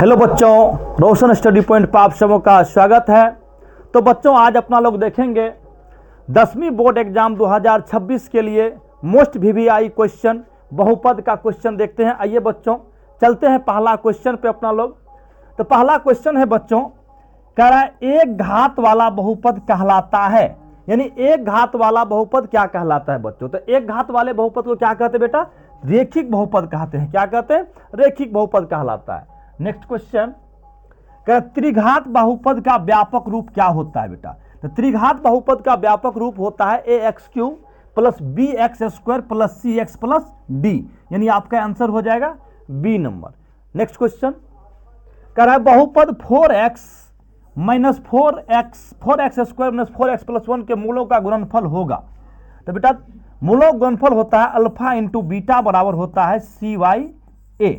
Hello बच्चों, रोशन study point पर आप सबों का स्वागत है। तो बच्चों आज अपना लोग देखेंगे 10वीं बोर्ड एग्जाम 2026 के लिए मोस्ट वीवीआई क्वेश्चन बहुपद का क्वेश्चन देखते हैं। आइए बच्चों चलते हैं पहला क्वेश्चन पे अपना लोग। तो पहला क्वेश्चन है बच्चों, कह रहा है एक घात वाला बहुपद कहलाता है, यानी एक घात वाला बहुपद क्या कहलाता है बच्चों। तो एक घात वाले बहुपद को क्या कहते हैं बेटा? रेखिक बहुपद कहते हैं। क्या कहते हैं? रेखिक बहुपद कहलाता है। नेक्स्ट क्वेश्चन, त्रिघात बहुपद का व्यापक रूप क्या होता है बेटा? तो त्रिघात बहुपद का व्यापक रूप होता है ax³ plus bx² plus cx plus d, यानी आपका आंसर हो जाएगा बी नंबर। नेक्स्ट क्वेश्चन कह रहा है बहुपद 4x minus 4x² minus 4x plus 1 के मूलों का गुणनफल होगा। तो बेटा मूलों का गुणनफल होता है अल्फा इंटू बीटा बराबर होता है CA।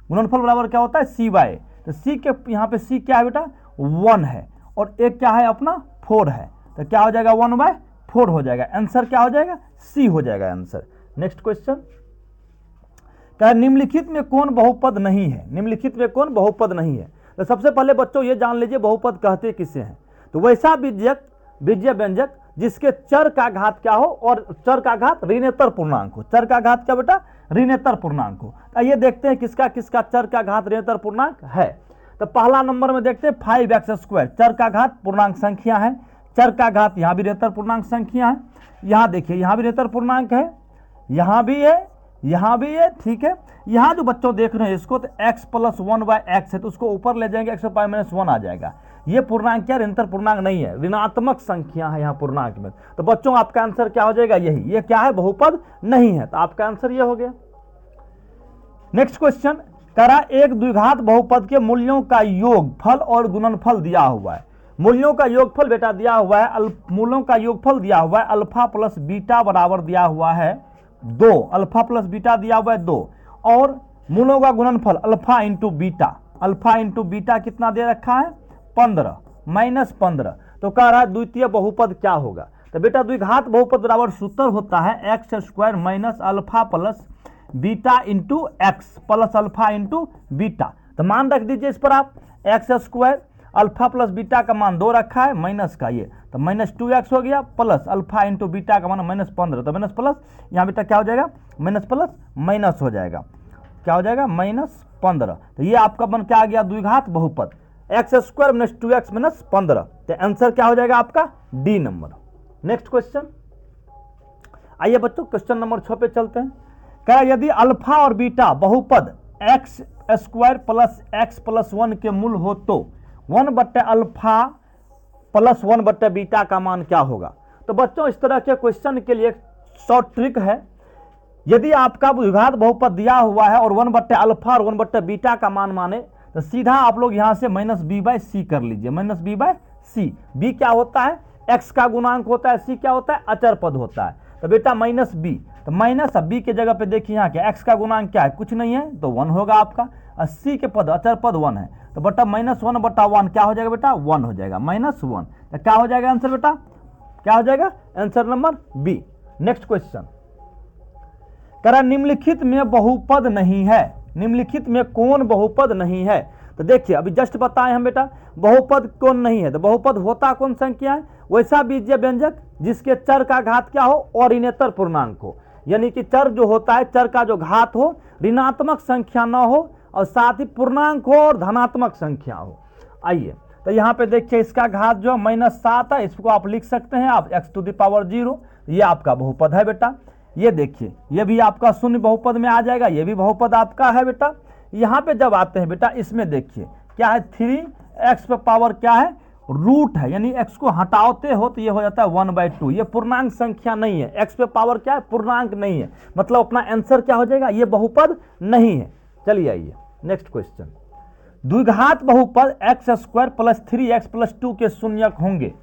गुणनफल बराबर क्या होता है? CA। तो C के यहाँ पे C क्या है बेटा? 1 है और एक क्या है अपना 4 है, तो क्या हो जाएगा 1/4 हो जाएगा। आंसर क्या हो जाएगा? C हो जाएगा आंसर। नेक्स्ट क्वेश्चन, क्या निम्नलिखित में कौन बहुपद नहीं है? निम्नलिखित में कौन बहुपद नहीं है? तो सबसे पहले बच्चों ये जान लीजिए बहुपद कहते किसे हैं। तो वैसा बीजीय व्यंजक जिसके चर का घात क्या हो और चर का घात ऋणेतर पूर्णांक हो। चर का घात क्या बेटा? ऋणेतर पूर्णांक हो। आइए देखते हैं किसका किसका चर का घात ऋणेतर पूर्णांक है। तो पहला नंबर में देखते हैं 5x², चर का घात पूर्णांक संख्या है। चर का घात यहाँ भी ऋणेतर पूर्णांक संख्या है। यहाँ देखिए यहाँ भी ऋणेतर पूर्णांक है, यहाँ भी है, यहाँ भी है, ठीक है। यहाँ जो बच्चों देख रहे हैं इसको, तो x प्लस 1/x है, तो उसको ऊपर ले जाएंगे x पाई माइनस 1 आ जाएगा। ये पूर्णांक क्या? ऋणात्मक पूर्णांक नहीं है, ऋणात्मक संख्या है यहाँ पूर्णांक में। तो बच्चों आपका आंसर क्या हो जाएगा? यही। ये क्या है? बहुपद नहीं है, तो आपका आंसर ये हो गया। नेक्स्ट क्वेश्चन कह रहा एक द्विघात बहुपद के मूल्यों का योगफल और गुणनफल दिया हुआ है। मूल्यों का योगफल बेटा दिया हुआ है, मूलों का योगफल दिया हुआ है अल्फा प्लस बीटा बराबर दिया हुआ है 2। अल्फा प्लस बीटा दिया हुआ है 2 और मूलों का गुणनफल alpha into beta. Alpha into beta कितना दे रखा है? 15 माइनस 15। तो कह रहा है द्वितीय बहुपद क्या होगा? तो बेटा द्विघात बहुपद बराबर सूत्र होता है x² minus alpha plus beta into x plus alpha into beta. तो मान रख दीजिए इस पर आप x² अल्फा प्लस बीटा का मान 2 रखा है माइनस का ये, तो माइनस 2x हो गया प्लस अल्फा इंटू बीटा का मान माइनस 15। तो माइनस प्लस यहाँ बेटा क्या हो जाएगा? माइनस प्लस माइनस हो जाएगा। क्या हो जाएगा? माइनस 15। तो ये आपका बन क्या आ गया? द्विघात बहुपद x² माइनस 2x माइनस 15। तो आंसर क्या हो जाएगा आपका? D number. नेक्स्ट क्वेश्चन, आइए बच्चों क्वेश्चन नंबर 6 पे चलते हैं। क्या यदि अल्फा और बीटा बहुपद x² प्लस x प्लस 1 के मूल हो तो 1/अल्फा प्लस 1/बीटा का मान क्या होगा? तो बच्चों इस तरह के क्वेश्चन के लिए एक शॉर्ट ट्रिक है। यदि आपका द्विघात बहुपद दिया हुआ है और 1/अल्फा और 1/बीटा का मान माने, तो सीधा आप लोग यहां से -b/c कर लीजिए। -b/c। b क्या होता है? x का गुणांक होता है, c क्या होता है? अचर पद होता है। तो बेटा -b, तो माइनस b के जगह पे देखिए यहाँ क्या x का गुणांक क्या है? कुछ नहीं है, तो 1 होगा आपका। और c के पद अचर पद 1 है, तो बटा -1/1 क्या हो जाएगा बेटा? 1 हो जाएगा, -1। तो क्या हो जाएगा आंसर बेटा? क्या हो जाएगा? Answer number B. Next question कह रहा निम्नलिखित में बहुपद नहीं है। निम्नलिखित में कौन बहुपद नहीं है? तो देखिए अभी जस्ट बताए हम बेटा बहुपद कौन नहीं है। तो बहुपद होता कौन संख्या है? वैसा बीजीय व्यंजक जिसके चर का घात क्या हो और ऋणेतर पूर्णांक हो, यानी कि चर जो होता है, चर का जो घात हो ऋणात्मक संख्या न हो और साथ ही पूर्णांक हो और धनात्मक संख्या हो। आइए तो यहाँ पे देखिए इसका घात जो -7 है, इसको आप लिख सकते हैं आप x⁻0। ये आपका बहुपद है बेटा। ये देखिए ये भी आपका शून्य बहुपद में आ जाएगा, ये भी बहुपद आपका है बेटा। यहाँ पे जब आते हैं बेटा इसमें देखिए क्या है? 3x पे पावर क्या है? रूट है, यानी x को हटाते हो तो ये हो जाता है 1/2। ये पूर्णांक संख्या नहीं है, x पे पावर क्या है? पूर्णांक नहीं है, मतलब अपना आंसर क्या हो जाएगा? ये बहुपद नहीं है। चलिए आइए नेक्स्ट क्वेश्चन, द्विघात बहुपद x² प्लस 3x प्लस 2 के शून्यक होंगे।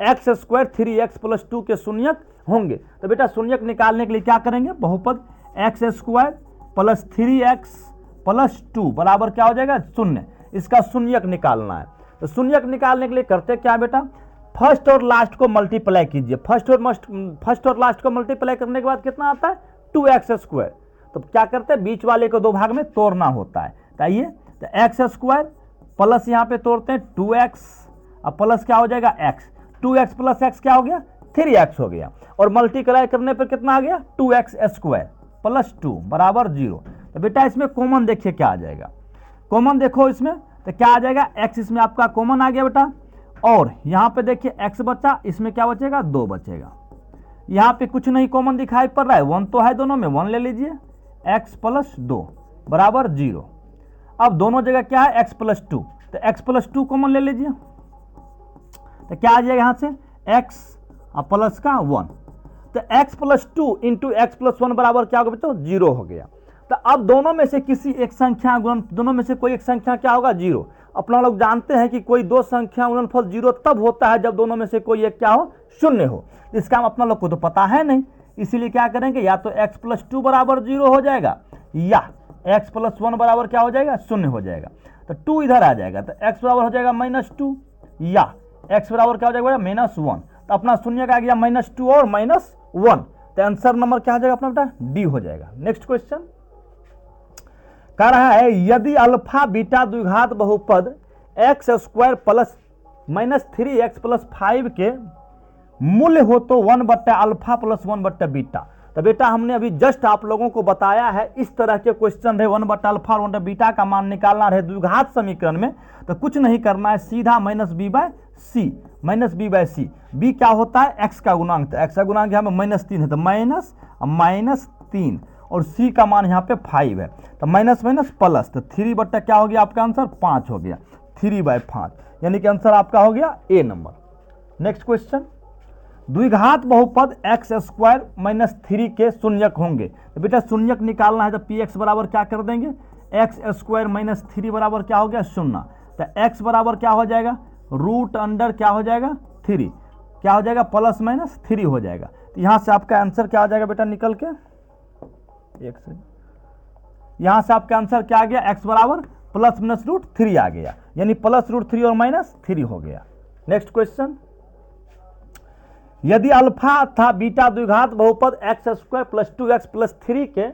x² 3x प्लस 2 के शून्यक होंगे। तो बेटा शून्यक निकालने के लिए क्या करेंगे? बहुपद x² प्लस 3x प्लस 2 बराबर क्या हो जाएगा? 0। इसका शून्यक निकालना है। तो शून्यक निकालने के लिए करते क्या बेटा? फर्स्ट और लास्ट को मल्टीप्लाई कीजिए। फर्स्ट और लास्ट को मल्टीप्लाई करने के बाद कितना आता है? 2x²। तो क्या करते हैं? बीच वाले को 2 भाग में तोड़ना होता है। तो आइए तो x² प्लस यहाँ पे तोड़ते हैं 2x, अब प्लस क्या हो जाएगा x, 2x प्लस x क्या हो गया 3x हो गया, और मल्टीप्लाई करने पर कितना आ गया 2x स्क्वायर प्लस 2 बराबर 0। तो बेटा इसमें कॉमन देखिए क्या आ जाएगा, कॉमन देखो इसमें तो क्या आ जाएगा x, इसमें आपका कॉमन आ गया बेटा, और यहाँ पे देखिए x बचा, इसमें क्या बचेगा 2 बचेगा, यहाँ पे कुछ नहीं कॉमन दिखाई पड़ रहा है, 1 तो है दोनों में, 1 ले लीजिए, x प्लस 2 बराबर 0। अब दोनों जगह क्या है x प्लस 2, तो x प्लस 2 कॉमन ले लीजिए, तो क्या आ जाएगा यहाँ से x प्लस का 1, तो x plus 2 into x plus 1 बराबर क्या होगा बच्चों 0 हो गया। तो अब दोनों में से किसी एक संख्या गुणन, दोनों में से कोई एक संख्या क्या होगा 0। अपना लोग जानते हैं कि कोई दो संख्या गुणनफल 0 तब होता है जब दोनों में से कोई एक क्या हो शून्य हो, इसका अपना लोग को तो पता है नहीं, इसीलिए क्या करेंगे या तो x प्लस 2 बराबर 0 हो जाएगा या x प्लस 1 बराबर क्या हो जाएगा शून्य हो जाएगा। तो 2 इधर आ जाएगा तो x बराबर हो जाएगा -2 या x बराबर क्या हो जाएगा -1, तो अपना शून्य का आ गया -2 और -1, तो आंसर नंबर क्या हो जाएगा अपना बेटा डी हो जाएगा। नेक्स्ट क्वेश्चन कह रहा है यदि अल्फा बीटा द्विघात बहुपद x square plus -3x plus 5 के मूल्य हो तो 1 अल्फा प्लस 1 बीटा। तो बेटा हमने अभी जस्ट आप लोगों को बताया है इस तरह के क्वेश्चन रहे 1 अल्फा और 1 बीटा का मान निकालना रहे द्विघात समीकरण में, तो कुछ नहीं करना है, सीधा -b/c, -b/c, b क्या होता है x का गुणांक, तो x का गुणांक यहाँ पे -3 है तो -3 और c का मान यहाँ पे 5 है, तो माइनस माइनस प्लस, तो 3 बट्टा क्या हो गया आपका आंसर 5 हो गया, 3/5, यानी कि आंसर आपका हो गया ए नंबर। नेक्स्ट क्वेश्चन द्विघात बहुपद एक्स स्क्वायर -3 के शून्यक होंगे, तो बेटा शून्यक निकालना है तो px बराबर क्या कर देंगे एक्स स्क्वायर -3 बराबर क्या हो गया 0, तो x बराबर क्या हो जाएगा रूट अंडर क्या हो जाएगा 3, क्या हो जाएगा +-3 हो जाएगा, तो यहाँ से आपका आंसर क्या हो जाएगा बेटा निकल के यहाँ से आपका आंसर क्या आ गया x बराबर +-√3 आ गया, यानी +√3 और -3 हो गया। नेक्स्ट क्वेश्चन यदि अल्फा था बीटा द्विघात बहुपद x square plus 2x plus 3 के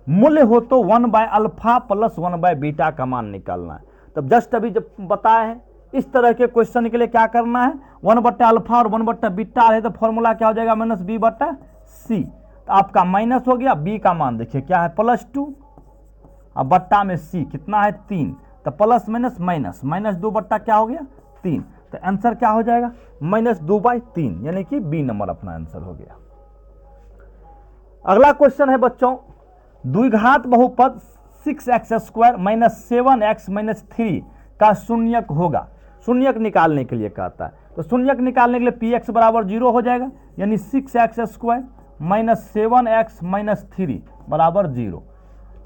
मूल्य हो तो 1/अल्फा प्लस 1/बीटा का मान निकालना है। तब जस्ट अभी जब बताया है इस तरह के क्वेश्चन के लिए क्या करना है 1/अल्फा और 1/बीटा है तो फॉर्मूला क्या हो जाएगा -b/c, तो आपका माइनस हो गया, b का मान देखिए क्या है +2, अब बट्टा में c कितना है 3, तो प्लस माइनस माइनस -2 बट्टा क्या हो गया 3, तो आंसर क्या हो जाएगा -2/3, यानी कि बी नंबर अपना आंसर हो गया। अगला क्वेश्चन है बच्चों द्विघात बहुपद 6x स्क्वायर -7x 3 का शून्यक होगा, शून्यक निकालने के लिए कहता है, तो शून्यक निकालने के लिए px बराबर 0 हो जाएगा, यानी 6x स्क्वायर -7x 3 बराबर 0।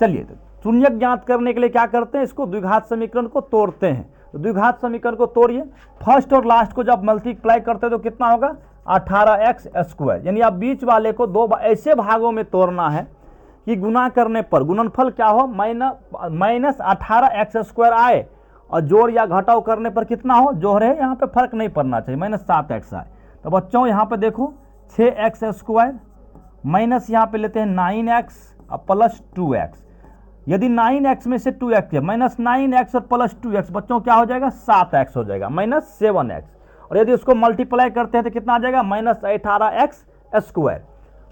चलिए तो शून्यक ज्ञात करने के लिए क्या करते हैं इसको द्विघात समीकरण को तोड़ते हैं, तो द्विघात समीकरण को तोड़िए, फर्स्ट और लास्ट को जब मल्टीप्लाई करते हैं तो कितना होगा 18x स्क्वायर, यानी आप बीच वाले को दो ऐसे भागों में तोड़ना है कि गुना करने पर गुणनफल क्या हो -18x स्क्वायर आए और जोड़ या घटाव करने पर कितना हो जो रहे, यहाँ पे फर्क नहीं पड़ना चाहिए -7x आए। तो बच्चों यहाँ पे देखो 6x स्क्वायर माइनस यहाँ पे लेते हैं 9x और प्लस 2x, यदि 9x में से 2x है -9x और +2x बच्चों क्या हो जाएगा 7x हो जाएगा -7x, और यदि उसको मल्टीप्लाई करते हैं तो कितना आ जाएगा -18x स्क्वायर,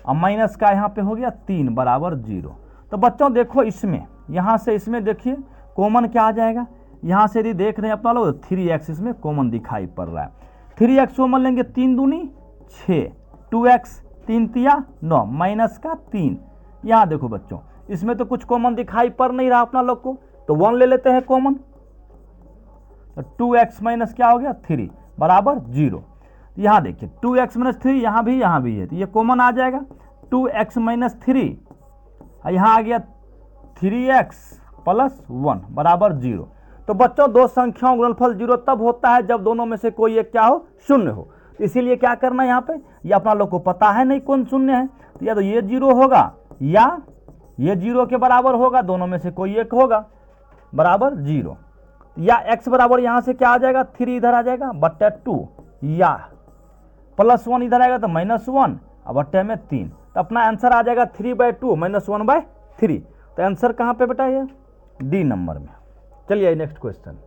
और माइनस का यहाँ पे हो गया 3 बराबर 0। तो बच्चों देखो इसमें यहाँ से इसमें देखिए कॉमन क्या आ जाएगा, यहाँ से यदि देख रहे हैं अपना लोग 3x इसमें कॉमन दिखाई पड़ रहा है, 3x कॉमन लेंगे 3 दूनी 6, 2x 3 तिया 9 माइनस का 3, यहाँ देखो बच्चों इसमें तो कुछ कॉमन दिखाई पड़ नहीं रहा अपना लोग को, तो 1 ले लेते हैं कॉमन, तो 2x माइनस क्या हो गया 3 बराबर 0। यहाँ देखिए 2x माइनस 3 यहाँ भी है, तो ये कॉमन आ जाएगा 2x माइनस 3, यहाँ आ गया 3x प्लस 1 बराबर 0। तो बच्चों दो संख्याओं गुणनफल 0 तब होता है जब दोनों में से कोई एक क्या हो शून्य हो, तो इसीलिए क्या करना है यहाँ पे, ये अपना लोग को पता है नहीं कौन शून्य है, तो या तो ये 0 होगा या ये 0 के बराबर होगा, दोनों में से कोई एक होगा बराबर 0, या x बराबर यहाँ से क्या आ जाएगा 3 इधर आ जाएगा बट्टे 2, या +1 इधर आएगा तो -1 और बट्टे में 3, तो अपना आंसर आ जाएगा 3/2 -1/3, तो आंसर कहाँ पे बेटा ये डी नंबर में। चलिए नेक्स्ट क्वेश्चन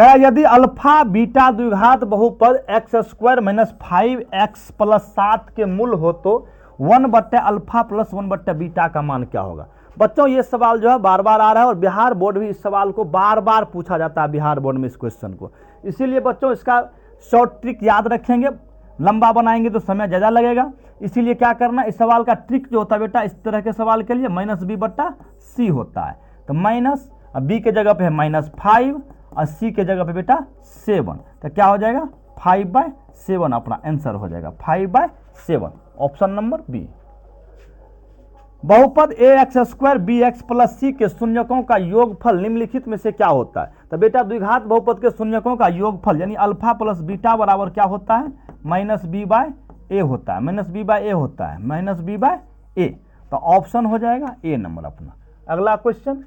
कह यदि अल्फा बीटा द्विघात बहुपद x square minus 5x plus 7 के मूल हो तो 1/अल्फा प्लस 1/बीटा का मान क्या होगा। बच्चों ये सवाल जो है बार बार आ रहा है और बिहार बोर्ड भी इस सवाल को बार बार पूछा जाता है बिहार बोर्ड में इस क्वेश्चन को। इसीलिए बच्चों इसका शॉर्ट ट्रिक याद रखेंगे, लंबा बनाएंगे तो समय ज़्यादा लगेगा। इसीलिए क्या करना, इस सवाल का ट्रिक जो होता है बेटा इस तरह के सवाल के लिए -b/c होता है। तो माइनस b के जगह पे है -5 और c के जगह पे बेटा 7, तो क्या हो जाएगा 5/7 अपना आंसर हो जाएगा 5/7 ऑप्शन नंबर बी। बहुपद ax² bx प्लस c के शून्यकों का योगफल निम्नलिखित में से क्या होता है। तो बेटा द्विघात बहुपद के शून्यकों का योगफल यानी अल्फा प्लस बीटा बराबर क्या होता है -b/a होता है, -b/a होता है, -b/a। तो ऑप्शन हो जाएगा ए नंबर अपना। अगला क्वेश्चन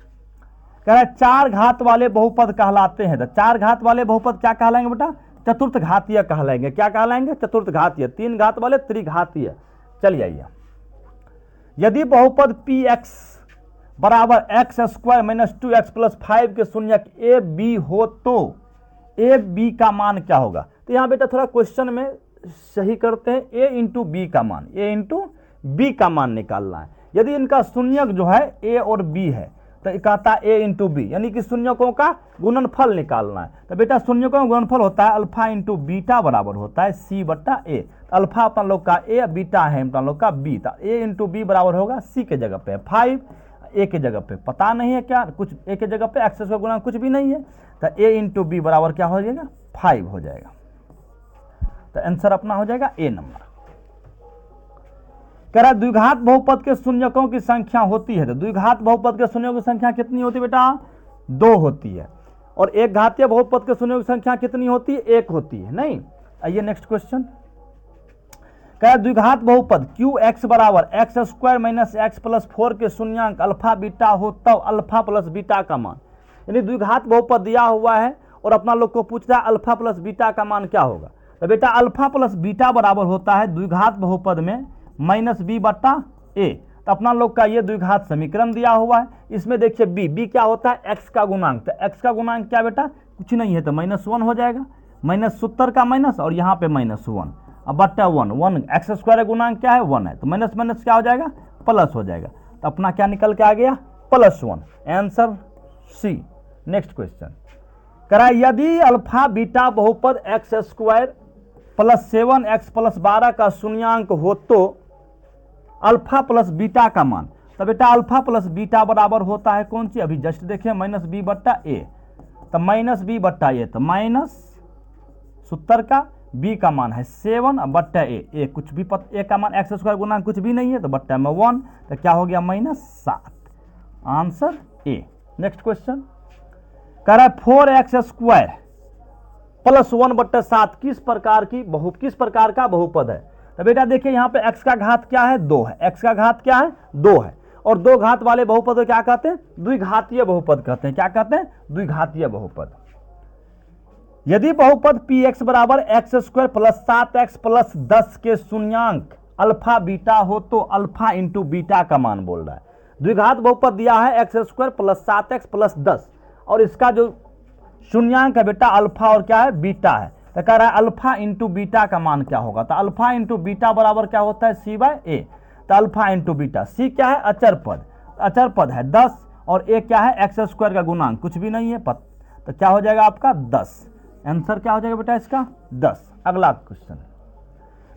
कह रहा है 4 घात वाले बहुपद कहलाते हैं। तो 4 घात वाले बहुपद क्या कहलाएंगे बेटा, चतुर्थ घातीय कहलाएंगे। क्या कहलाएंगे, चतुर्थ घातीय। 3 घात वाले त्रिघातीय। चलिए आइए, यदि बहुपद px बराबर x² माइनस 2x प्लस 5 के शून्यक a b हो तो a b का मान क्या होगा। तो यहाँ बेटा थोड़ा क्वेश्चन में सही करते हैं, a इंटू बी का मान, a इंटू बी का मान निकालना है। यदि इनका शून्यक जो है a और b है तो कहता है a इंटू बी, यानी कि शून्यकों का गुणनफल निकालना है। तो बेटा शून्यकों का गुणनफल होता है अल्फा इंटू बीटा बराबर होता है c/a। अल्फा अपना लोग का a, बीटा है अपना लोग का b। तो a इंटू बी बराबर होगा c के जगह पे 5, a के जगह पे पता नहीं है क्या कुछ, a के जगह पे एक्स का गुणा कुछ भी नहीं है। तो a इंटू बी बराबर क्या हो जाएगा 5 हो जाएगा। तो आंसर अपना हो जाएगा ए नंबर। कह रहा है द्विघात बहुपद के शून्यकों की संख्या होती है। तो द्विघात बहुपद के शून्यों की संख्या कितनी होती है बेटा 2 होती है। और एक घातीय बहुपद के शून्यों की संख्या कितनी होती है 1 होती है। नहीं, आइए नेक्स्ट क्वेश्चन। कह रहा है द्विघात बहुपद qx बराबर x² माइनस x प्लस 4 के शून्यांक अल्फा बीटा हो तब अल्फा प्लस बीटा का मान। यानी द्विघात बहुपद दिया हुआ है और अपना लोग को पूछता है अल्फा प्लस बीटा का मान क्या होगा। तो बेटा अल्फा प्लस बीटा बराबर होता है द्विघात बहुपद में -b/a। तो अपना लोग का ये द्विघात समीकरण दिया हुआ है। इसमें देखिए b क्या होता है x का गुणांक। तो x का गुणांक क्या बेटा कुछ नहीं है तो -1 हो जाएगा, -70 का माइनस और यहाँ पे -1 अब बट्टा 1 x² गुणांक क्या है 1 है, तो माइनस माइनस क्या हो जाएगा प्लस हो जाएगा। तो अपना क्या निकल के आ गया +1, आंसर सी। नेक्स्ट क्वेश्चन कह रहा है यदि अल्फा बीटा बहुपद x² प्लस 7x प्लस 12 का शून्यांक हो तो अल्फा प्लस बीटा का मान। तो बेटा अल्फा प्लस बीटा बराबर होता है कौन सी, अभी जस्ट देखिए -b/a। तो -b/a तो -70 का b का मान है 7/a, कुछ भी a का मान x² गुना कुछ भी नहीं है तो बट्टा में 1, तो क्या हो गया -7, आंसर ए। नेक्स्ट क्वेश्चन कह रहा है 4x² प्लस 1/7 किस प्रकार का बहुपद है। तो बेटा देखिए यहाँ पे x का घात क्या है 2 है, x का घात क्या है 2 है। और 2 घात वाले बहुपद को क्या कहते हैं द्विघातीय बहुपद कहते हैं। क्या कहते हैं द्विघातीय बहुपद। यदि बहुपद px बराबर x² प्लस 7x प्लस 10 के शून्यांक अल्फा बीटा हो तो अल्फा इंटू बीटा का मान बोल रहा है। द्विघात बहुपद दिया है x² प्लस 7x प्लस 10 और इसका जो शून्यांक है बेटा अल्फा और क्या है बीटा है। तो कह रहा है अल्फा इंटू बीटा का मान क्या होगा। तो अल्फा इंटू बीटा बराबर क्या होता है c/a। तो अल्फा इंटू बीटा, c क्या है अचर पद है 10 और a क्या है x² का गुणांक कुछ भी नहीं है तो क्या हो जाएगा आपका 10, आंसर क्या हो जाएगा बेटा इसका 10। अगला क्वेश्चन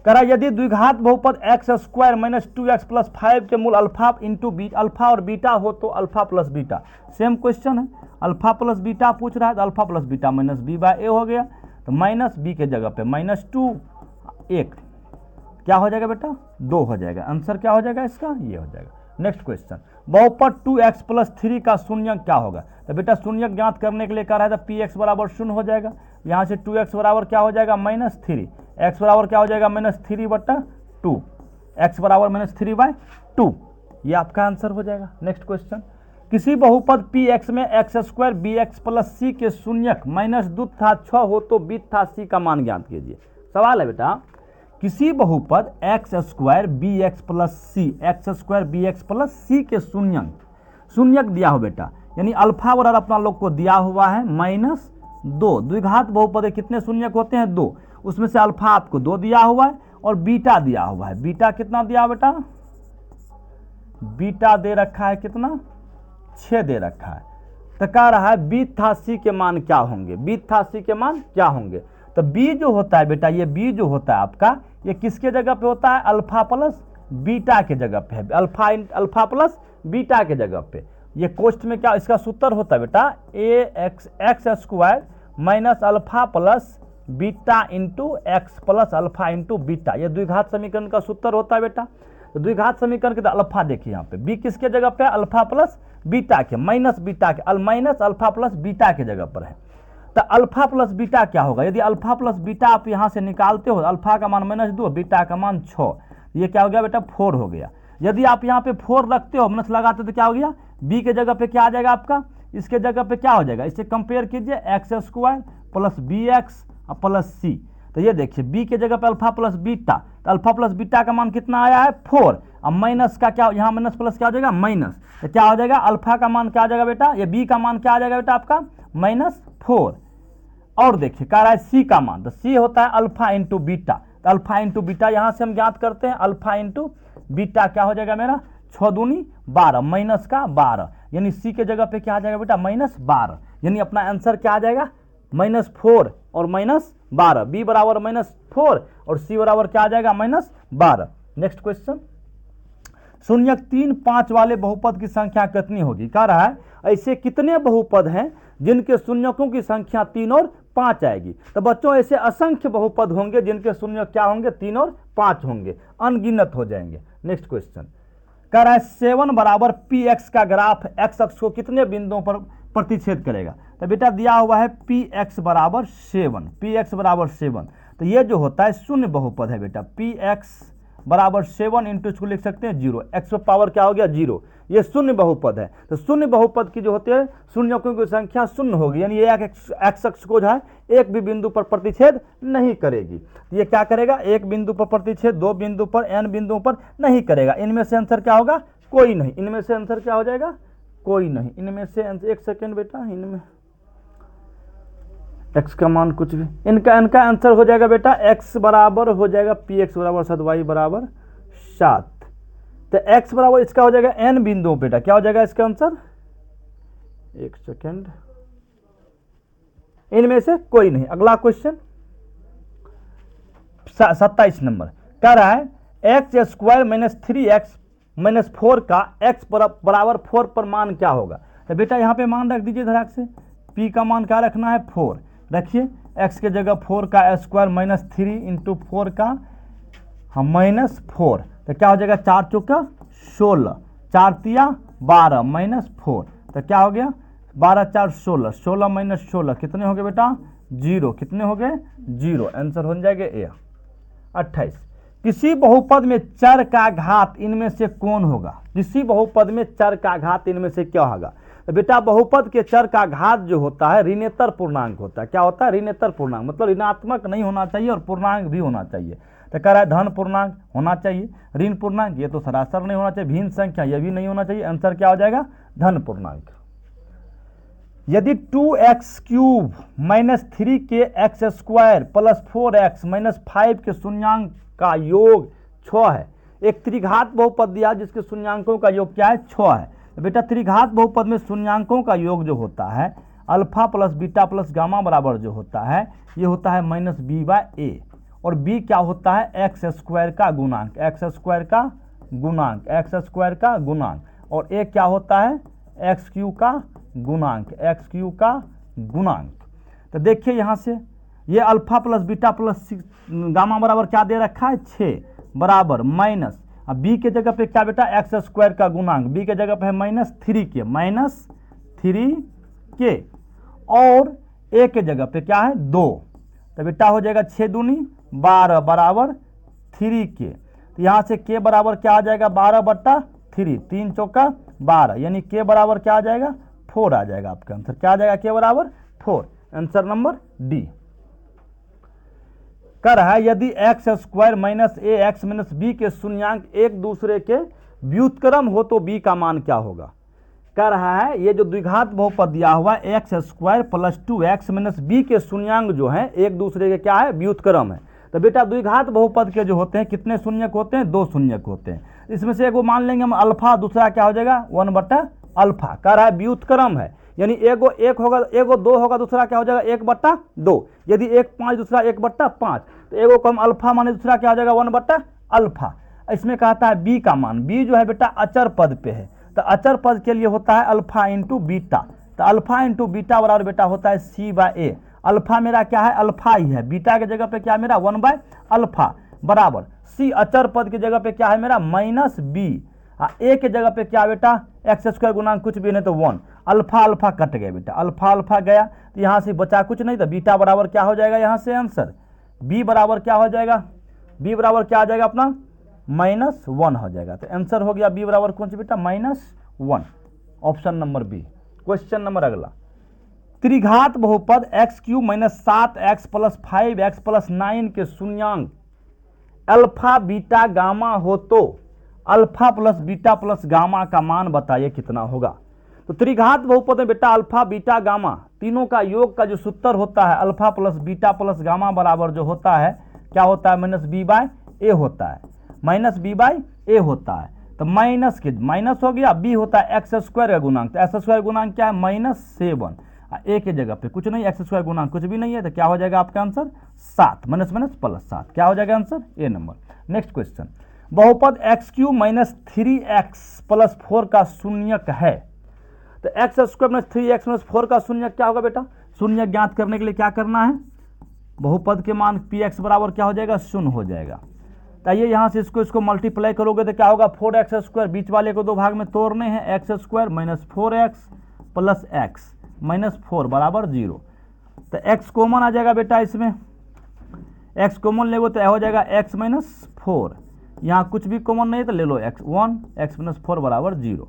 कह रहा है यदि द्विघात बहुपद x² माइनस 2x प्लस 5 के मूल अल्फा और बीटा हो तो alpha plus beta. Same question है, अल्फा प्लस बीटा पूछ रहा है तो अल्फा प्लस बीटा -b/a हो गया। तो -b के जगह पे -2 1 क्या हो जाएगा बेटा 2 हो जाएगा, आंसर क्या हो जाएगा इसका ये हो जाएगा। नेक्स्ट क्वेश्चन बहुपद 2x प्लस 3 का शून्यक क्या होगा। तो बेटा शून्यक ज्ञात करने के लिए कह रहा है तो px बराबर 0 हो जाएगा। यहाँ से 2x बराबर क्या हो जाएगा -3, x बराबर क्या हो जाएगा -3/2, x बराबर -3/2, ये आपका आंसर हो जाएगा। नेक्स्ट क्वेश्चन किसी बहुपद px में x² bx प्लस c के शून्यक -2 था 6 हो तो बीत था c का मान ज्ञात कीजिए। सवाल है बेटा किसी बहुपद x² bx प्लस c के शून्यक दिया हो बेटा, यानी अल्फा बराबर अपना लोग को दिया हुआ है 2। द्विघात बहुपद कितने शून्यक होते हैं? 2। उसमें से अल्फा आपको 2 दिया हुआ है और बीटा दिया हुआ है। बीटा कितना दिया बेटा? बीटा दे रखा है कितना? 6 दे रखा है। तो कह रहा है बी तथा सी के मान क्या होंगे? बी तथा सी के मान क्या होंगे? तो बी जो होता है बेटा, ये बी जो होता है आपका, ये किसके जगह पे होता है? अल्फा प्लस बीटा के जगह पे है। अल्फा प्लस बीटा के जगह पे। ये कोष्ठ में क्या इसका सूत्र होता है बेटा? X square minus alpha plus beta into x plus alpha into beta. ये द्विघात समीकरण का सूत्र होता है बेटा। तो द्विघात समीकरण के अल्फा देखिए यहाँ पे, बी किसके जगह पे? अल्फा प्लस बीटा के, माइनस बीटा के, माइनस अल्फा प्लस बीटा के जगह पर है। तो अल्फा प्लस बीटा क्या होगा? यदि अल्फा प्लस बीटा आप यहाँ से निकालते हो, अल्फा का मान -2, बीटा का मान 6, ये क्या हो गया बेटा? 4 हो गया। यदि आप यहाँ पे 4 रखते हो, माइनस लगाते हो, तो क्या हो गया? बी के जगह पे क्या आ जाएगा आपका? इसके जगह पे क्या हो जाएगा? इससे कंपेयर कीजिए, x square plus b x plus c. तो ये देखिए बी के जगह पे अल्फा प्लस बीटा, तो अल्फा प्लस बीटा का मान कितना आया है? 4। अब माइनस का क्या, यहाँ माइनस प्लस क्या हो जाएगा? माइनस। तो क्या हो जाएगा? अल्फा का मान क्या आ जाएगा बेटा? ये बी का मान क्या आ जाएगा बेटा आपका? -4। और देखिए कह रहा है सी का मान, तो सी होता है अल्फा इंटू बीटा। तो अल्फा इंटू बीटा यहाँ से हम ज्ञात करते हैं, अल्फा इंटू बीटा क्या हो जाएगा मेरा? 6 दूनी 12, माइनस का 12, यानी सी के जगह पे क्या आ जाएगा बेटा? -12। यानी अपना आंसर क्या आ जाएगा? -4 और -12। बी बराबर -4 और सी बराबर क्या आ जाएगा? -12। नेक्स्ट क्वेश्चन, शून्यक 3, 5 वाले बहुपद की संख्या कितनी होगी? कह रहा है ऐसे कितने बहुपद हैं जिनके शून्यकों की संख्या 3 और 5 आएगी? तो बच्चों ऐसे असंख्य बहुपद होंगे जिनके शून्यक क्या होंगे? 3 और 5 होंगे, अनगिनत हो जाएंगे। नेक्स्ट क्वेश्चन, कह रहा है 7 बराबर पी एक्स का ग्राफ एक्स अक्ष को कितने बिंदुओं पर प्रतिच्छेद करेगा? तो बेटा दिया हुआ है पी एक्स बराबर 7, पी एक्स बराबर 7। तो ये जो होता है शून्य बहुपद है बेटा। पी एक्स बराबर 7 इंटू इसको लिख सकते हैं 0, एक्स पावर क्या हो गया? 0। ये शून्य बहुपद है। तो शून्य बहुपद की जो होती है शून्यकों की संख्या शून्य होगी, यानी ये एक्स अक्ष को जो है एक भी बिंदु पर प्रतिच्छेद नहीं करेगी। ये क्या करेगा? एक बिंदु पर प्रतिच्छेद, 2 बिंदु पर, n बिंदुओं पर नहीं करेगा। इनमें से आंसर क्या होगा? कोई नहीं। इनमें से आंसर क्या हो जाएगा? कोई नहीं। इनमें से एक सेकेंड बेटा, इनमें एक्स का मान कुछ भी, इनका आंसर हो जाएगा बेटा एक्स बराबर हो जाएगा पी एक्स बराबर 7, वाई बराबर 7। तो एक्स बराबर इसका हो जाएगा n बिंदुओं बेटा। क्या हो जाएगा इसका आंसर? एक सेकेंड, इनमें से कोई नहीं। अगला क्वेश्चन 27 नंबर, कह रहा है एक्स स्क्वायर -3x - 4 का x बराबर 4 पर मान क्या होगा? तो बेटा यहाँ पे मान रख दीजिए धड़ाक से। p का मान क्या रखना है? 4 रखिए। x के जगह 4 का स्क्वायर -3 इंटू 4 का -4, तो क्या हो जाएगा? 4 चौका 16, 4 तिया 12 -4, तो क्या हो गया? 12 4 16, 16 - 16 कितने हो गए बेटा? 0। कितने हो गए? 0। आंसर हो जाएगा ए। 28, किसी बहुपद में चर का घात इनमें से कौन होगा? किसी बहुपद में चर का घात इनमें से क्या होगा? तो बेटा बहुपद के चर का घात जो होता है ऋणेतर पूर्णांक होता है। क्या होता है? ऋणेतर पूर्णांक, मतलब ऋणात्मक नहीं होना चाहिए और पूर्णांक भी होना चाहिए। तो कह रहा है धन पूर्णांक होना चाहिए, ऋण पूर्णांक ये तो सरासर नहीं होना चाहिए, भिन्न संख्या ये भी नहीं होना चाहिए। आंसर क्या हो जाएगा? धन पूर्णांक। यदि 2x³ - 3 के एक्स स्क्वायर प्लस 4x - 5 के शून्यांक का योग 6 है। एक त्रिघात बहुपद दिया जिसके शून्यांकों का योग क्या है? 6 है। तो बेटा त्रिघात बहुपद में शून्यांकों का योग जो होता है alpha plus beta plus gamma बराबर जो होता है ये होता है -b/a, और b क्या होता है? एक्स स्क्वायर का गुणांक, एक्स स्क्वायर का गुणांक, एक्स स्क्वायर का गुणांक, और a क्या होता है? x³ का गुणांक, x³ का गुणांक। तो देखिए यहाँ से ये alpha plus beta plus gamma बराबर क्या दे रखा है? 6 बराबर माइनस, अब b के जगह पे क्या बेटा? एक्स स्क्वायर का गुणांक, b के जगह पे है -3k, और a के जगह पे क्या है? 2। तो बेटा हो जाएगा 6 दूनी 12 बराबर 3k। तो यहाँ से k बराबर क्या आ जाएगा? 12/3, 3 चौका 12, यानी k बराबर क्या आ जाएगा? 4 आ जाएगा। आपका आंसर क्या आ जाएगा? k बराबर 4। Answer number D. कर है यदि एक्स स्क्वायर -ax - b के शून्यांक एक दूसरे के व्युत्क्रम हो तो b का मान क्या होगा? कह रहा है ये जो द्विघात बहुपद दिया हुआ है x square plus 2x minus B के शून्यांक जो है एक दूसरे के क्या है व्युत्क्रम है। तो बेटा द्विघात बहुपद के जो होते हैं कितने शून्यक होते हैं, 2 शून्यक होते हैं। इसमें से एगो मान लेंगे हम अल्फा, दूसरा क्या हो जाएगा 1/अल्फा। कह रहा है व्युत्क्रम है, यानी एगो 1 होगा, एगो 2 होगा, दूसरा क्या हो जाएगा 1/2। यदि एक 5 दूसरा 1/5, तो एगो को हम अल्फा माने, दूसरा क्या हो जाएगा 1/अल्फा। इसमें कहता है बी का मान, बी जो है बेटा अचर पद पे है, तो अचर पद के लिए होता है अल्फा इंटू बीटा। तो अल्फा इंटू बीटा बराबर बेटा होता है c/a। अल्फा मेरा क्या है, अल्फा ही है, बीटा के जगह पे क्या मेरा 1/अल्फा बराबर c अचर पद की जगह पे क्या है मेरा माइनस बी, ए के जगह पे क्या बेटा एक्स स्क्वायर गुना कुछ भी नहीं तो 1। अल्फा अल्फा कट गया बेटा, अल्फा अल्फा गया तो यहाँ से बचा कुछ नहीं, तो बीटा बराबर क्या हो जाएगा यहाँ से आंसर बी बराबर क्या हो जाएगा, बी बराबर क्या आ जाएगा अपना -1 हो जाएगा। तो आंसर हो गया बी बराबर कौन सी बेटा -1, option number B. Question number अगला, त्रिघात बहुपद x³ - 7x + 5x + 9 के शून्यांक अल्फा बीटा गामा हो तो alpha plus beta plus gamma का मान बताइए कितना होगा। तो त्रिघात बहुपद में बेटा अल्फा बीटा गामा तीनों का योग का जो सूत्र होता है alpha plus beta plus gamma बराबर जो होता है क्या होता है -b/a होता है, -b/a होता है। तो माइनस के माइनस हो गया, बी होता है एक्स स्क्वायर का गुणांक, तो एक्स स्क्वायर गुणांक क्या है -7, ए के जगह पे कुछ नहीं, एक्स स्क्वायर गुणांक कुछ भी नहीं है, तो क्या हो जाएगा आपका आंसर 7 ++7 क्या हो जाएगा answer A number. Next question, बहुपद x³ - 3x + 4 का शून्यक है। तो x² - 3x - 4 का शून्यक क्या होगा बेटा, शून्यक ज्ञात करने के लिए क्या करना है, बहुपद के मान px बराबर क्या हो जाएगा 0 हो जाएगा। तो ये यहाँ से इसको मल्टीप्लाई करोगे तो क्या होगा 4x², बीच वाले को 2 भाग में तोड़ने हैं, x² - 4x + x -4 बराबर 0। तो x कॉमन आ जाएगा बेटा, इसमें x कॉमन ले तो हो जाएगा x - 4, यहाँ कुछ भी कॉमन नहीं है तो ले लो x1, x - 4 बराबर 0।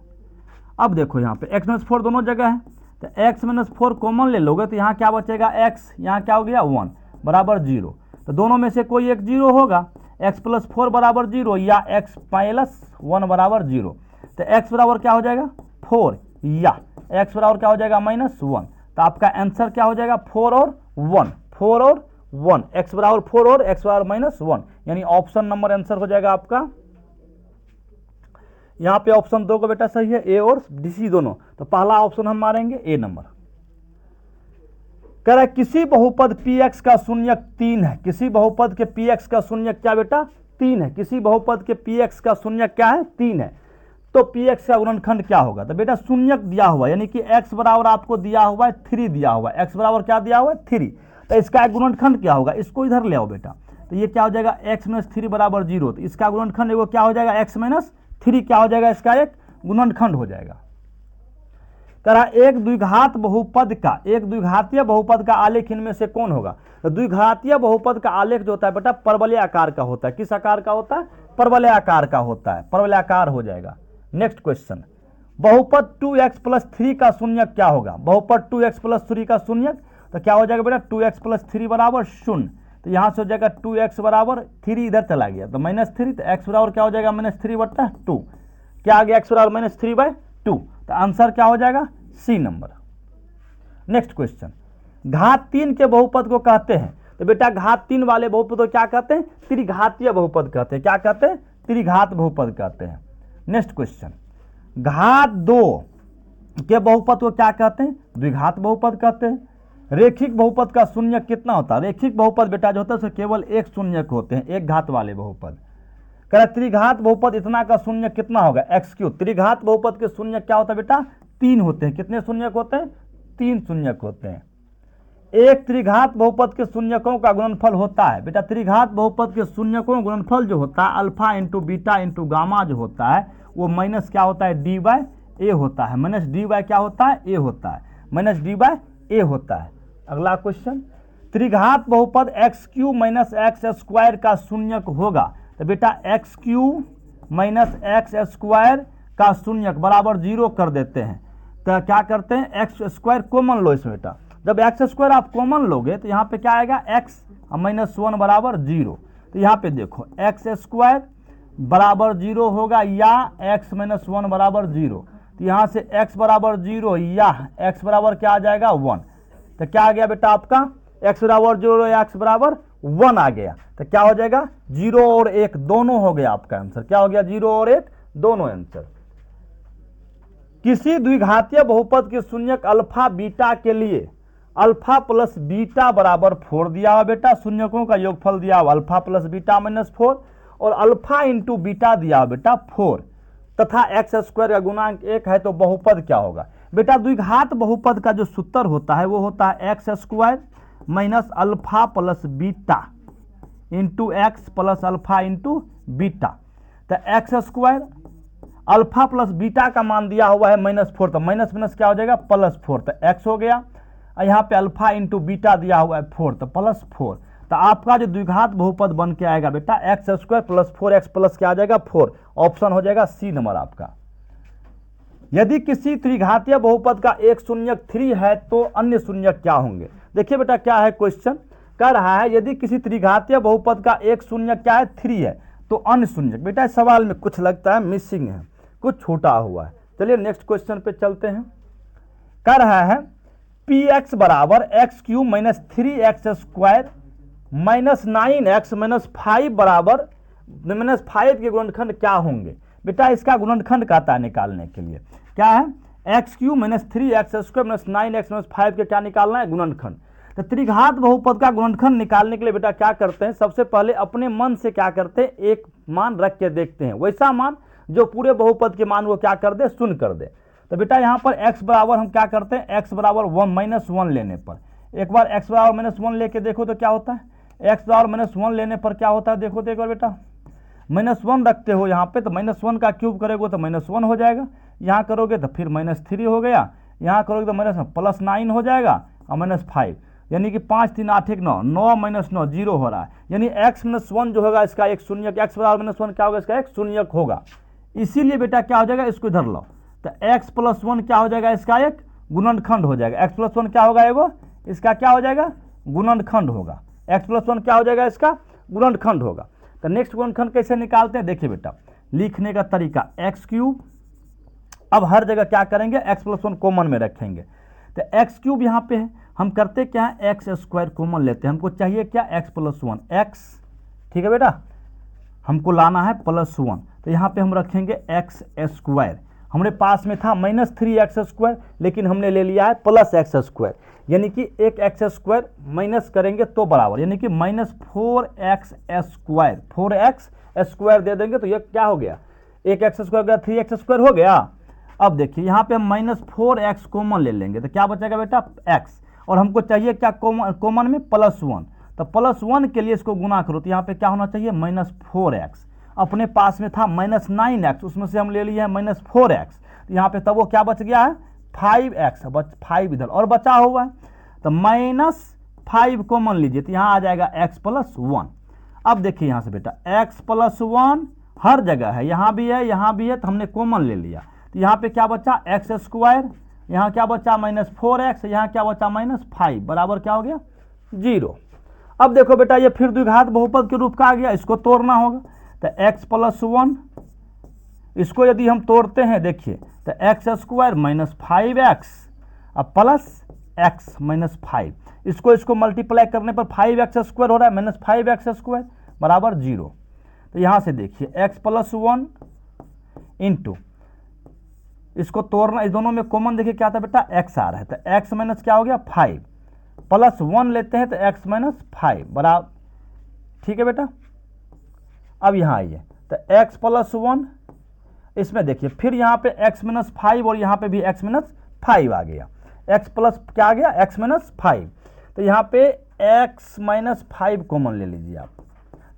अब देखो यहाँ पे x - 4 दोनों जगह है, तो x - 4 कॉमन ले लोगे तो यहाँ क्या बचेगा x, यहाँ क्या हो गया 1 बराबर 0। तो दोनों में से कोई एक 0 होगा, x + 4 बराबर 0 या x - 1 बराबर 0। तो x बराबर क्या हो जाएगा 4 या x बराबर क्या हो जाएगा -1। तो आपका आंसर क्या हो जाएगा 4 और 1, 4 और 1, x बराबर 4 और x बराबर -1, यानी ऑप्शन नंबर आंसर हो जाएगा आपका यहाँ पे ऑप्शन 2 को बेटा सही है, ए और डी दोनों। तो पहला ऑप्शन हम मारेंगे ए नंबर। कह रहा है किसी बहुपद px का शून्यक 3 है, किसी बहुपद के px का शून्यक क्या बेटा 3 है, किसी बहुपद के px का शून्यक क्या है 3 है, तो px का गुणनखंड क्या होगा। तो बेटा शून्यक दिया हुआ यानी कि x बराबर आपको दिया हुआ है 3 दिया हुआ है, x बराबर क्या दिया हुआ है 3, तो इसका एक गुणनखंड क्या होगा, इसको इधर ले आओ बेटा। तो ये क्या हो जाएगा x - 3 बराबर 0, तो इसका गुणनखंड एगो क्या हो जाएगा x - 3 क्या हो जाएगा, इसका एक गुणनखंड हो जाएगा। कह एक द्विघात बहुपद का, एक द्विघातीय बहुपद का आलेख इनमें से कौन होगा। तो द्विघातीय बहुपद का आलेख जो होता है बेटा परवलय आकार का होता है, किस आकार का होता है, परवलय आकार का होता है, परवलय आकार हो जाएगा। नेक्स्ट क्वेश्चन, बहुपद 2x + 3 का शून्यक क्या होगा, बहुपद 2x + 3 का शून्यक तो क्या हो जाएगा बेटा 2x + 3 बराबर 0। तो यहाँ से हो जाएगा 2x बराबर 3 इधर चला गया तो -3, तो x बराबर क्या हो जाएगा -3/2, क्या आ गया x बराबर -3/2, तो आंसर क्या हो जाएगा सी नंबर। नेक्स्ट क्वेश्चन, घात 3 के बहुपद को कहते हैं। तो बेटा घात 3 वाले बहुपद को क्या कहते हैं, त्रिघातीय बहुपद कहते हैं, क्या कहते हैं त्रिघात बहुपद कहते हैं। नेक्स्ट क्वेश्चन, घात 2 के बहुपद को क्या कहते हैं, द्विघात बहुपद कहते हैं। रेखिक बहुपद का शून्यक कितना होता है, रेखिक बहुपद बेटा जो होता है उसमें केवल एक शून्यक होते हैं, एक घात वाले बहुपद। कह त्रिघात बहुपद इतना का शून्यक कितना होगा x³, त्रिघात बहुपद के शून्यक क्या होता है बेटा 3 होते हैं, कितने शून्यक होते हैं 3 शून्यक होते हैं। एक त्रिघात बहुपद के शून्यकों का गुणनफल होता है बेटा, त्रिघात बहुपद के शून्यकों का गुणनफल जो होता है alpha into beta into gamma जो होता है वो माइनस क्या होता है d/a होता है, माइनस d/ क्या होता है a होता है, माइनस d/a होता है। अगला क्वेश्चन, त्रिघात बहुपद x³ - x² का शून्यक होगा। तो बेटा x³ - x² का शून्यक बराबर 0 कर देते हैं। तो क्या करते हैं x² कॉमन लो इसमें बेटा, जब x² आप कॉमन लोगे तो यहाँ पे क्या आएगा x - 1 बराबर 0। तो यहाँ पे देखो x² बराबर 0 होगा या x - 1 बराबर 0। तो यहाँ से x बराबर 0 या x बराबर क्या आ जाएगा 1। तो क्या आ गया बेटा आपका x बराबर 0 या x बराबर 1 आ गया। तो क्या हो जाएगा 0 और 1 दोनों हो गया आपका आंसर। क्या हो गया 0 और 1 दोनों आंसर। किसी द्विघातीय बहुपद के शून्यक अल्फा बीटा के लिए अल्फा प्लस बीटा बराबर 4 दिया हुआ बेटा, शून्यकों का योगफल दिया हुआ अल्फा प्लस बीटा माइनस 4 और अल्फा इंटू बीटा दिया हुआ बेटा 4 तथा एक्स स्क्वायर का गुणांक 1 है तो बहुपद क्या होगा बेटा। द्विघात बहुपद का जो सूत्र होता है वो होता है x square minus alpha plus beta into x plus alpha into beta. तो x square alpha plus beta का मान दिया हुआ है -4, तो माइनस माइनस क्या हो जाएगा +4, तो एक्स हो गया। यहाँ पे अल्फा इंटू बीटा दिया हुआ है 4, तो +4। तो आपका जो द्विघात बहुपद बन के आएगा बेटा x square plus 4x plus क्या आ जाएगा 4। ऑप्शन हो जाएगा सी नंबर आपका। यदि किसी त्रिघातीय बहुपद का एक शून्यक 3 है तो अन्य शून्यक क्या होंगे। देखिए बेटा क्या है क्वेश्चन कर रहा है, यदि किसी त्रिघातीय बहुपद का एक शून्यक क्या है 3 है तो अन्य शून्यक। बेटा इस सवाल में कुछ लगता है मिसिंग है, कुछ छूटा हुआ है। चलिए नेक्स्ट क्वेश्चन पे चलते हैं। कर रहा है px बराबर x cube minus 3x square minus 9x minus 5 बराबर -5 के गुणनखंड क्या होंगे। बेटा इसका गुणनखंड कहता है निकालने के लिए, क्या है x cube minus 3x square minus 9x minus 5 के क्या निकालना है गुणनखंड। तो त्रिघात बहुपद का गुणनखंड निकालने के लिए बेटा क्या करते हैं, सबसे पहले अपने मन से क्या करते हैं एक मान रख के देखते हैं, वैसा मान जो पूरे बहुपद के मान को क्या कर दे शून्य कर दे। तो बेटा यहाँ पर x बराबर हम क्या करते हैं x बराबर 1 -1 लेने पर, एक बार x बराबर -1 लेके देखो तो क्या होता है, x बराबर -1 लेने पर क्या होता है देखो तो एक बार बेटा -1 रखते हो यहाँ पे तो -1 का क्यूब करोगे तो -1 हो जाएगा, यहाँ करोगे तो फिर -3 हो गया, यहाँ करोगे तो +9 हो जाएगा और -5, यानी कि 5 3 8 1 9 9 -9 0 हो रहा है, यानी x -1 जो होगा इसका एक शून्यक, x बराबर -1 क्या होगा इसका एक शून्यक होगा। इसीलिए बेटा क्या हो जाएगा इसको इधर लो, तो x + 1 क्या हो जाएगा इसका एक गुणनखंड हो जाएगा। x + 1 क्या होगा एगो इसका क्या हो जाएगा गुणनखंड होगा, x + 1 क्या हो जाएगा इसका गुणनखंड होगा। तो नेक्स्ट गुणनखंड कैसे निकालते हैं देखिए बेटा, लिखने का तरीका एक्स क्यूब, अब हर जगह क्या करेंगे x + 1 कॉमन में रखेंगे, तो एक्स क्यूब यहाँ पे है, हम करते क्या है एक्स स्क्वायर कॉमन लेते हैं, हमको चाहिए क्या x + 1 x, ठीक है बेटा हमको लाना है +1, तो यहाँ पे हम रखेंगे एक्स स्क्वायर, हमारे पास में था -3x स्क्वायर लेकिन हमने ले लिया है +x स्क्वायर, यानी कि एक एक्स स्क्वायर माइनस करेंगे तो बराबर, यानी कि -4x स्क्वायर, 4x स्क्वायर दे देंगे तो ये क्या हो गया एक एक्स स्क्वायर गया 3x स्क्वायर हो गया। अब देखिए यहाँ पे हम -4x कॉमन ले लेंगे तो क्या बचेगा बेटा x, और हमको चाहिए क्या कॉमन में +1, तो +1 के लिए इसको गुना करो तो यहाँ पे क्या होना चाहिए -4x, अपने पास में था -9x उसमें से हम ले लिए हैं -4x, तो यहाँ पे तब वो क्या बच गया है 5x, 5 इधर और बचा हुआ है तो -5 कॉमन लीजिए तो यहाँ आ जाएगा x + 1। अब देखिए यहाँ से बेटा x + 1 हर जगह है, यहाँ भी है तो हमने कॉमन ले लिया, तो यहाँ पे क्या बचा एक्स स्क्वायर, यहाँ क्या बचा -4x, यहाँ क्या बचा -5 बराबर क्या हो गया 0। अब देखो बेटा ये फिर द्विघात बहुपद के रूप का आ गया, इसको तोड़ना होगा, तो x + 1 इसको यदि हम तोड़ते हैं देखिए तो एक्स स्क्वायर -5x अब प्लस x -5, इसको मल्टीप्लाई करने पर 5x स्क्वायर हो रहा है -5x स्क्वायर बराबर 0। तो यहाँ से देखिए x + 1 इंटू इसको तोड़ना, इस दोनों में कॉमन देखिए क्या था बेटा x आ रहा है, तो x माइनस क्या हो गया 5 +1 लेते हैं तो x - 5 बराबर, ठीक है बेटा। अब यहाँ आइए तो x + 1 इसमें देखिए फिर यहाँ पे x - 5 और यहाँ पे भी x - 5 आ गया, x प्लस क्या आ गया x - 5, तो यहाँ पे x - 5 कॉमन ले लीजिए आप,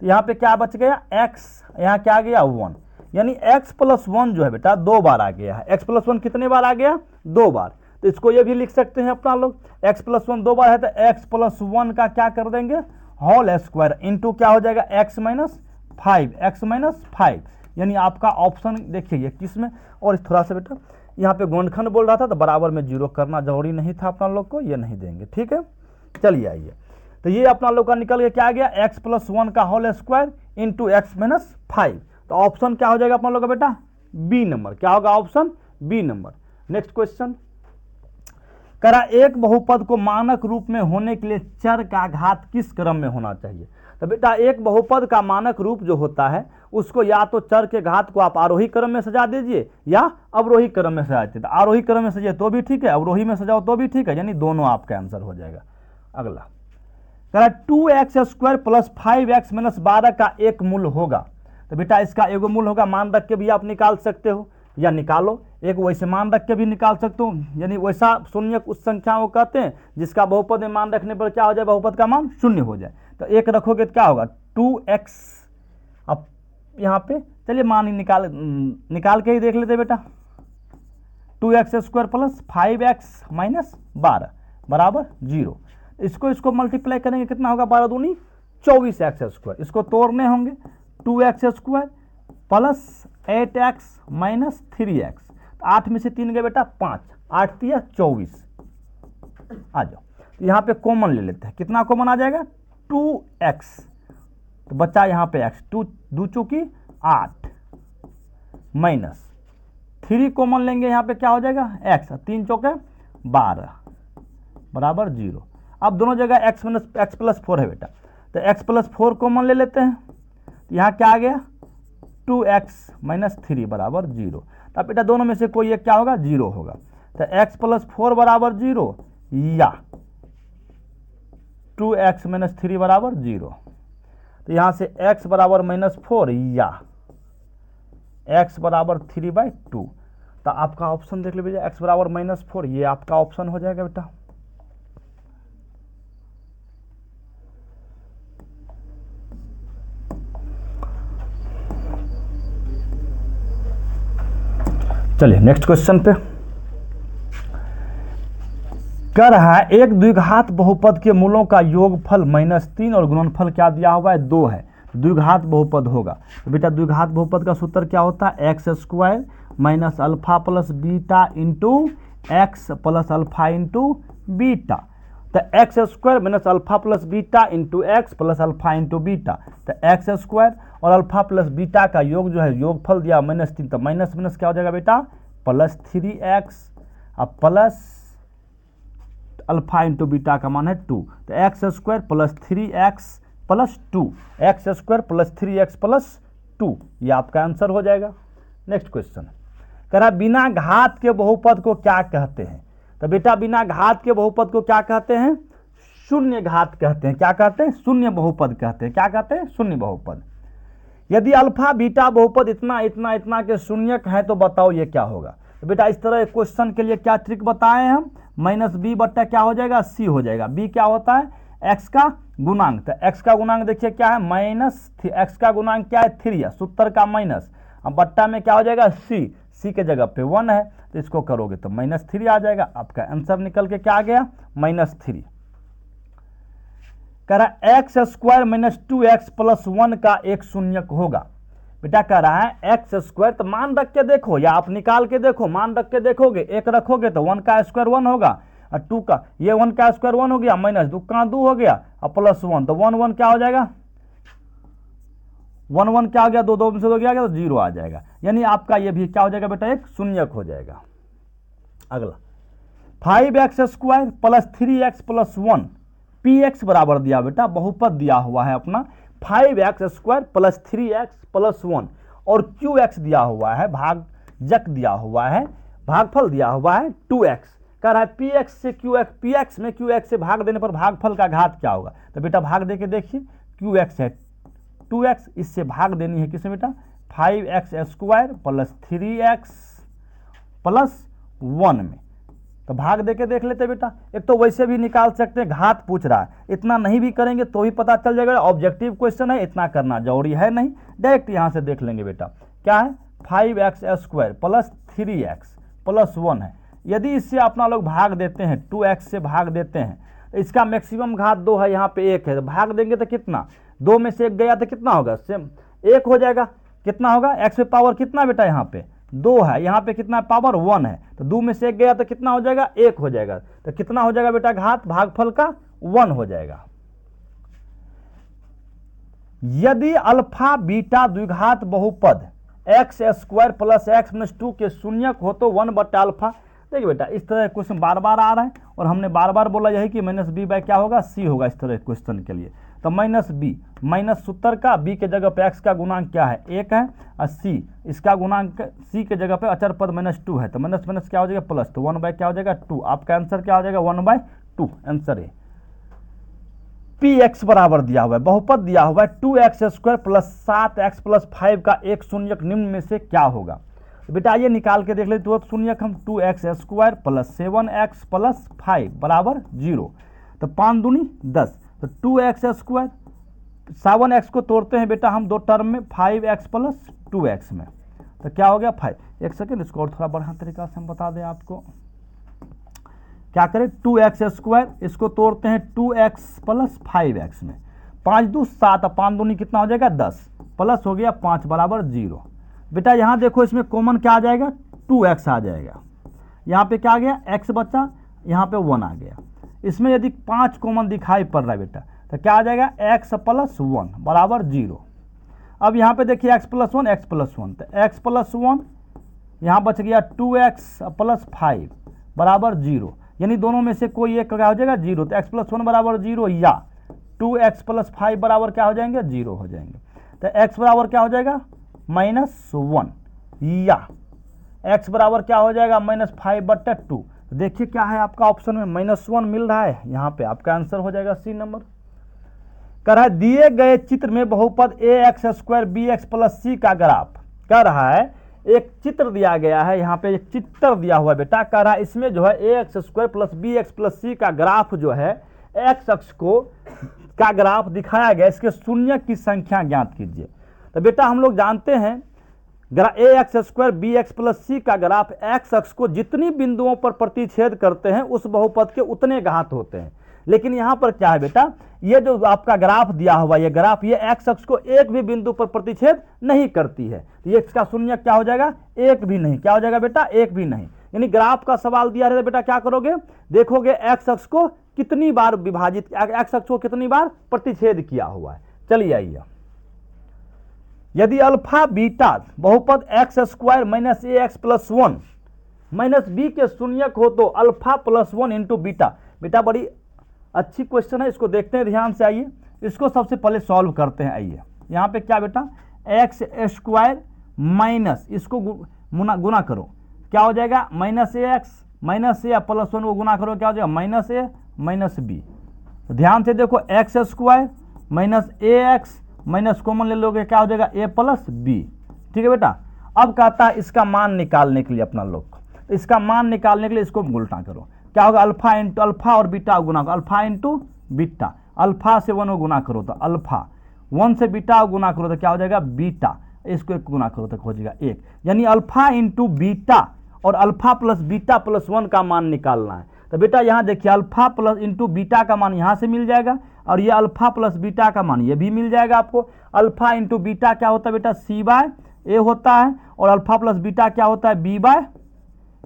तो यहाँ पे क्या बच गया x, यहाँ क्या आ गया 1, यानी x + 1 जो है बेटा 2 बार आ गया है। x + 1 कितने बार आ गया 2 बार, तो इसको ये भी लिख सकते हैं अपना लोग x + 1 2 बार है तो x + 1 का क्या कर देंगे होल स्क्वायर इंटू क्या हो जाएगा x - 5, x - 5, यानी आपका ऑप्शन देखिए ये किस में, और थोड़ा सा बेटा यहाँ पे गुणनखंड बोल रहा था तो बराबर में 0 करना जरूरी नहीं था अपना लोग को, ये नहीं देंगे, ठीक है। चलिए आइए तो ये अपना लोग का निकल के क्या आ गया x + 1 का होल स्क्वायर इंटू x - 5, तो ऑप्शन क्या हो जाएगा अपना लोग का बेटा बी नंबर, क्या होगा option B number. Next question, करा एक बहुपद को मानक रूप में होने के लिए चर का घात किस क्रम में होना चाहिए। तो बेटा एक बहुपद का मानक रूप जो होता है उसको या तो चर के घात को आप आरोही क्रम में सजा दीजिए या अवरोही क्रम में सजा दीजिए। आरोही क्रम में सजाए तो भी ठीक है, अवरोही में सजाओ तो भी ठीक है, यानी दोनों आपका आंसर हो जाएगा। अगला कह रहा 2x² प्लस 5x माइनस 12 का एक मूल होगा। तो बेटा इसका एगो मूल होगा, मान रख के भी आप निकाल सकते हो या निकालो, एक वैसे मान रख के भी निकाल सकते हो, यानी वैसा शून्य उस संख्या को कहते हैं जिसका बहुपद में मान रखने पर क्या हो जाए, बहुपद का मान शून्य हो जाए। तो एक रखोगे तो क्या होगा 2x, अब यहाँ पे चलिए मान ही निकाल के ही देख लेते बेटा। 2x² प्लस 5x माइनस 12 बराबर 0। इसको मल्टीप्लाई करेंगे कितना होगा, 12 दूनी 24x²। इसको तोड़ने होंगे 2x² plus 8x minus 3x, 8 में से 3 गए बेटा 5, 8 3 24। आ जाओ यहाँ पे कॉमन ले लेते हैं, कितना कॉमन आ जाएगा 2x, तो बच्चा यहाँ पे x, 2 चूंकि 8 माइनस 3 कॉमन लेंगे, यहाँ पे क्या हो जाएगा x, 3 चौके 12 बराबर 0। अब दोनों जगह x माइनस x प्लस 4 है बेटा, तो x प्लस 4 कॉमन ले लेते हैं, तो यहाँ क्या आ गया 2x माइनस 3 बराबर 0। अब बेटा दोनों में से कोई एक क्या होगा 0 होगा, तो x प्लस 4 बराबर 0 या 2x माइनस 3 बराबर 0। तो यहाँ से x बराबर -4 या x बराबर 3/2। तो आपका ऑप्शन देख लीजिए, x बराबर -4, ये आपका ऑप्शन हो जाएगा बेटा। चलिए नेक्स्ट क्वेश्चन पे, कह रहा है एक द्विघात बहुपद के मूलों का योगफल -3 और गुणनफल क्या दिया हुआ है 2 है, द्विघात बहुपद होगा। तो बेटा द्विघात बहुपद का सूत्र क्या होता है, x² minus alpha plus beta into x plus alpha into beta. तो x² minus alpha plus beta into x plus alpha into beta. तो x² और अल्फा प्लस बीटा का योग जो है योगफल दिया -3, तो माइनस माइनस क्या हो जाएगा बेटा +3x अब प्लस अल्फा इंटू बीटा का मान है 2, तो x² plus 3x plus 2, x² plus 3x plus 2, ये आपका आंसर हो जाएगा। नेक्स्ट क्वेश्चन कह रहा बिना घात के बहुपद को क्या कहते हैं। तो बेटा बिना घात के बहुपद को क्या कहते हैं, शून्य घात कहते हैं। क्या कहते हैं, शून्य बहुपद कहते हैं। क्या कहते हैं, शून्य बहुपद। यदि अल्फा बीटा बहुपद इतना इतना इतना के शून्यक है तो बताओ ये क्या होगा। तो बेटा इस तरह क्वेश्चन के लिए क्या ट्रिक बताए हम, -b बट्टा क्या हो जाएगा c हो जाएगा। b क्या होता है, x का गुणांक। तो x का गुणांक देखिए क्या है x का गुणांक क्या है 3 है, सूत्र का माइनस, अब बट्टा में क्या हो जाएगा c के जगह पे 1 है, तो इसको करोगे तो -3 आ जाएगा। आपका आंसर निकल के क्या आ गया -3। कह रहा x² माइनस 2x प्लस 1 का एक शून्यक होगा। बेटा कह रहा है x², तो मान रख के देखो या आप निकाल के देखो, मान रख के देखोगे, एक रखोगे तो 1 का स्क्वायर 1 होगा और 2 का, ये 1 का स्क्वायर 1 हो गया, माइनस 2 का 2 हो गया और प्लस 1, तो 1 1 क्या हो जाएगा 1 1 क्या हो गया 2 2 में से 2 गया तो 0 आ जाएगा, यानी आपका ये भी क्या हो जाएगा बेटा एक शून्यक हो जाएगा। अगला 5x² plus 3x plus 1 px बराबर दिया बेटा, बहुपद दिया हुआ है अपना 5x² प्लस 3x प्लस 1 और qx दिया हुआ है, भाजक दिया हुआ है, भागफल दिया हुआ है 2x। कह रहा है px से qx, px में qx से भाग देने पर भागफल का घात क्या होगा। तो बेटा भाग दे के देखिए, qx है 2x, इससे भाग देनी है किसमें बेटा 5x² प्लस 3x प्लस 1 में, तो भाग देके देख लेते बेटा। एक तो वैसे भी निकाल सकते हैं, घात पूछ रहा है, इतना नहीं भी करेंगे तो ही पता चल जाएगा, ऑब्जेक्टिव क्वेश्चन है, इतना करना जरूरी है नहीं, डायरेक्ट यहां से देख लेंगे बेटा। क्या है 5x² प्लस 3x प्लस 1 है, यदि इससे अपना लोग भाग देते हैं 2x से भाग देते हैं, तो इसका मैक्सिमम घात 2 है, यहाँ पे 1 है, तो भाग देंगे तो कितना 2 में से 1 गया तो कितना होगा सेम 1 हो जाएगा। कितना होगा x पे पावर कितना बेटा यहाँ पे 2 है, यहाँ पे कितना पावर 1 है, तो 2 में से 1 गया तो कितना हो जाएगा 1 हो जाएगा, तो कितना हो जाएगा बेटा घात भागफल का 1 हो जाएगा। यदि अल्फा बीटा द्विघात बहुपद x square plus x minus 2 के शून्यक हो तो 1/अल्फा। देखिए बेटा इस तरह क्वेश्चन बार बार आ रहा है और हमने बार बार बोला यही कि माइनस बी बाय क्या होगा, सी होगा इस तरह क्वेश्चन के लिए। तो माइनस बी माइनस सूत्र का बी के जगह पे एक्स का गुणांक क्या है, 1 है, और सी इसका गुणांक सी के जगह पे अचर पद -2 है, तो माइनस माइनस क्या हो जाएगा प्लस, तो 1 बाय क्या हो जाएगा 2। आपका आंसर क्या हो जाएगा 1/2 आंसर है। पी एक्स बराबर दिया हुआ है, बहुपद दिया हुआ है 2x square plus 7x plus 5 का एक शून्यक निम्न में से क्या होगा। तो बेटा ये निकाल के देख ले, तो शून्यक हम 2x square plus 7x plus 5 बराबर 0, तो 5 दूनी 10, तो 2x स्क्वायर 7x को तोड़ते हैं बेटा हम दो टर्म में, 5x प्लस 2x में, तो क्या हो गया 5। एक सेकेंड इसको और थोड़ा बढ़िया तरीका से हम बता दें आपको, क्या करें 2x स्क्वायर इसको तोड़ते हैं 2x प्लस 5x में, 5 दूनी 7, 5 दूनी कितना हो जाएगा 10, प्लस हो गया 5 बराबर 0। बेटा यहाँ देखो इसमें कॉमन क्या आ जाएगा 2x आ जाएगा, यहाँ पे क्या आ गया x बचा, यहाँ पे 1 आ गया। इसमें यदि 5 कॉमन दिखाई पड़ रहा है बेटा तो क्या आ जाएगा x प्लस 1 बराबर 0। अब यहाँ पे देखिए x प्लस 1 तो x प्लस 1 यहाँ बच गया 2x प्लस 5 बराबर 0, यानी दोनों में से कोई एक क्या हो जाएगा 0, तो x प्लस 1 बराबर 0 या 2x प्लस 5 बराबर क्या हो जाएंगे 0 हो जाएंगे, तो x बराबर क्या हो जाएगा -1 या x बराबर क्या हो जाएगा -5/2। देखिए क्या है आपका ऑप्शन में -1 मिल रहा है, यहाँ पे आपका आंसर हो जाएगा सी नंबर। कह रहा है दिए गए चित्र में बहुपद ax square bx plus c का ग्राफ, कह रहा है एक चित्र दिया गया है, यहाँ पे एक चित्र दिया हुआ है बेटा, कह रहा है इसमें जो है ax square plus bx plus c का ग्राफ जो है x अक्ष को का ग्राफ दिखाया गया, इसके शून्य की संख्या ज्ञात कीजिए। तो बेटा हम लोग जानते हैं ax square bx plus c का ग्राफ x अक्ष को जितनी बिंदुओं पर प्रतिच्छेद करते हैं उस बहुपद के उतने घात होते हैं, लेकिन यहाँ पर क्या है बेटा ये जो आपका ग्राफ दिया हुआ ये ग्राफ ये x अक्ष को एक भी बिंदु पर प्रतिच्छेद नहीं करती है, तो ये इसका शून्य क्या हो जाएगा एक भी नहीं, क्या हो जाएगा बेटा एक भी नहीं। यानी ग्राफ का सवाल दिया है बेटा क्या करोगे, देखोगे x अक्ष को कितनी बार विभाजित, x अक्ष को कितनी बार प्रतिच्छेद किया हुआ है। चलिए आइए, यदि अल्फा बीटा बहुपद x square minus ax plus 1 minus B के शून्यक हो तो अल्फा प्लस 1 इंटू बीटा। बेटा बड़ी अच्छी क्वेश्चन है, इसको देखते हैं ध्यान से। आइए इसको सबसे पहले सॉल्व करते हैं। आइए यहाँ पे क्या बेटा एक्स स्क्वायर माइनस इसको गुना करो, क्या हो जाएगा माइनस ए प्लस 1 को गुना करो क्या हो जाएगा माइनस ए माइनस बी। ध्यान से देखो एक्स स्क्वायर माइनस ए एक्स माइनस कॉमन ले लोगे क्या हो जाएगा ए प्लस बी। ठीक है बेटा, अब कहता है इसका मान निकालने के लिए अपना लोग, तो इसका मान निकालने के लिए इसको उल्टा करो, क्या होगा अल्फा इंटू अल्फा और बीटा गुना करो, अल्फा इंटू बीटा, अल्फा से 1 को गुना करो तो अल्फा, 1 से बीटा गुना करो तो क्या हो जाएगा बीटा, इसको एक गुना करो तो हो जाएगा 1। यानी अल्फा इंटू बीटा और अल्फा प्लस बीटा प्लस 1 का मान निकालना है। तो बेटा यहाँ देखिए अल्फा प्लस इंटू बीटा का मान यहाँ से मिल जाएगा और ये अल्फा प्लस बीटा का मान ये भी मिल जाएगा आपको। अल्फा इंटू बीटा क्या होता है बेटा सी बाय ए होता है और अल्फा प्लस बीटा क्या होता है b by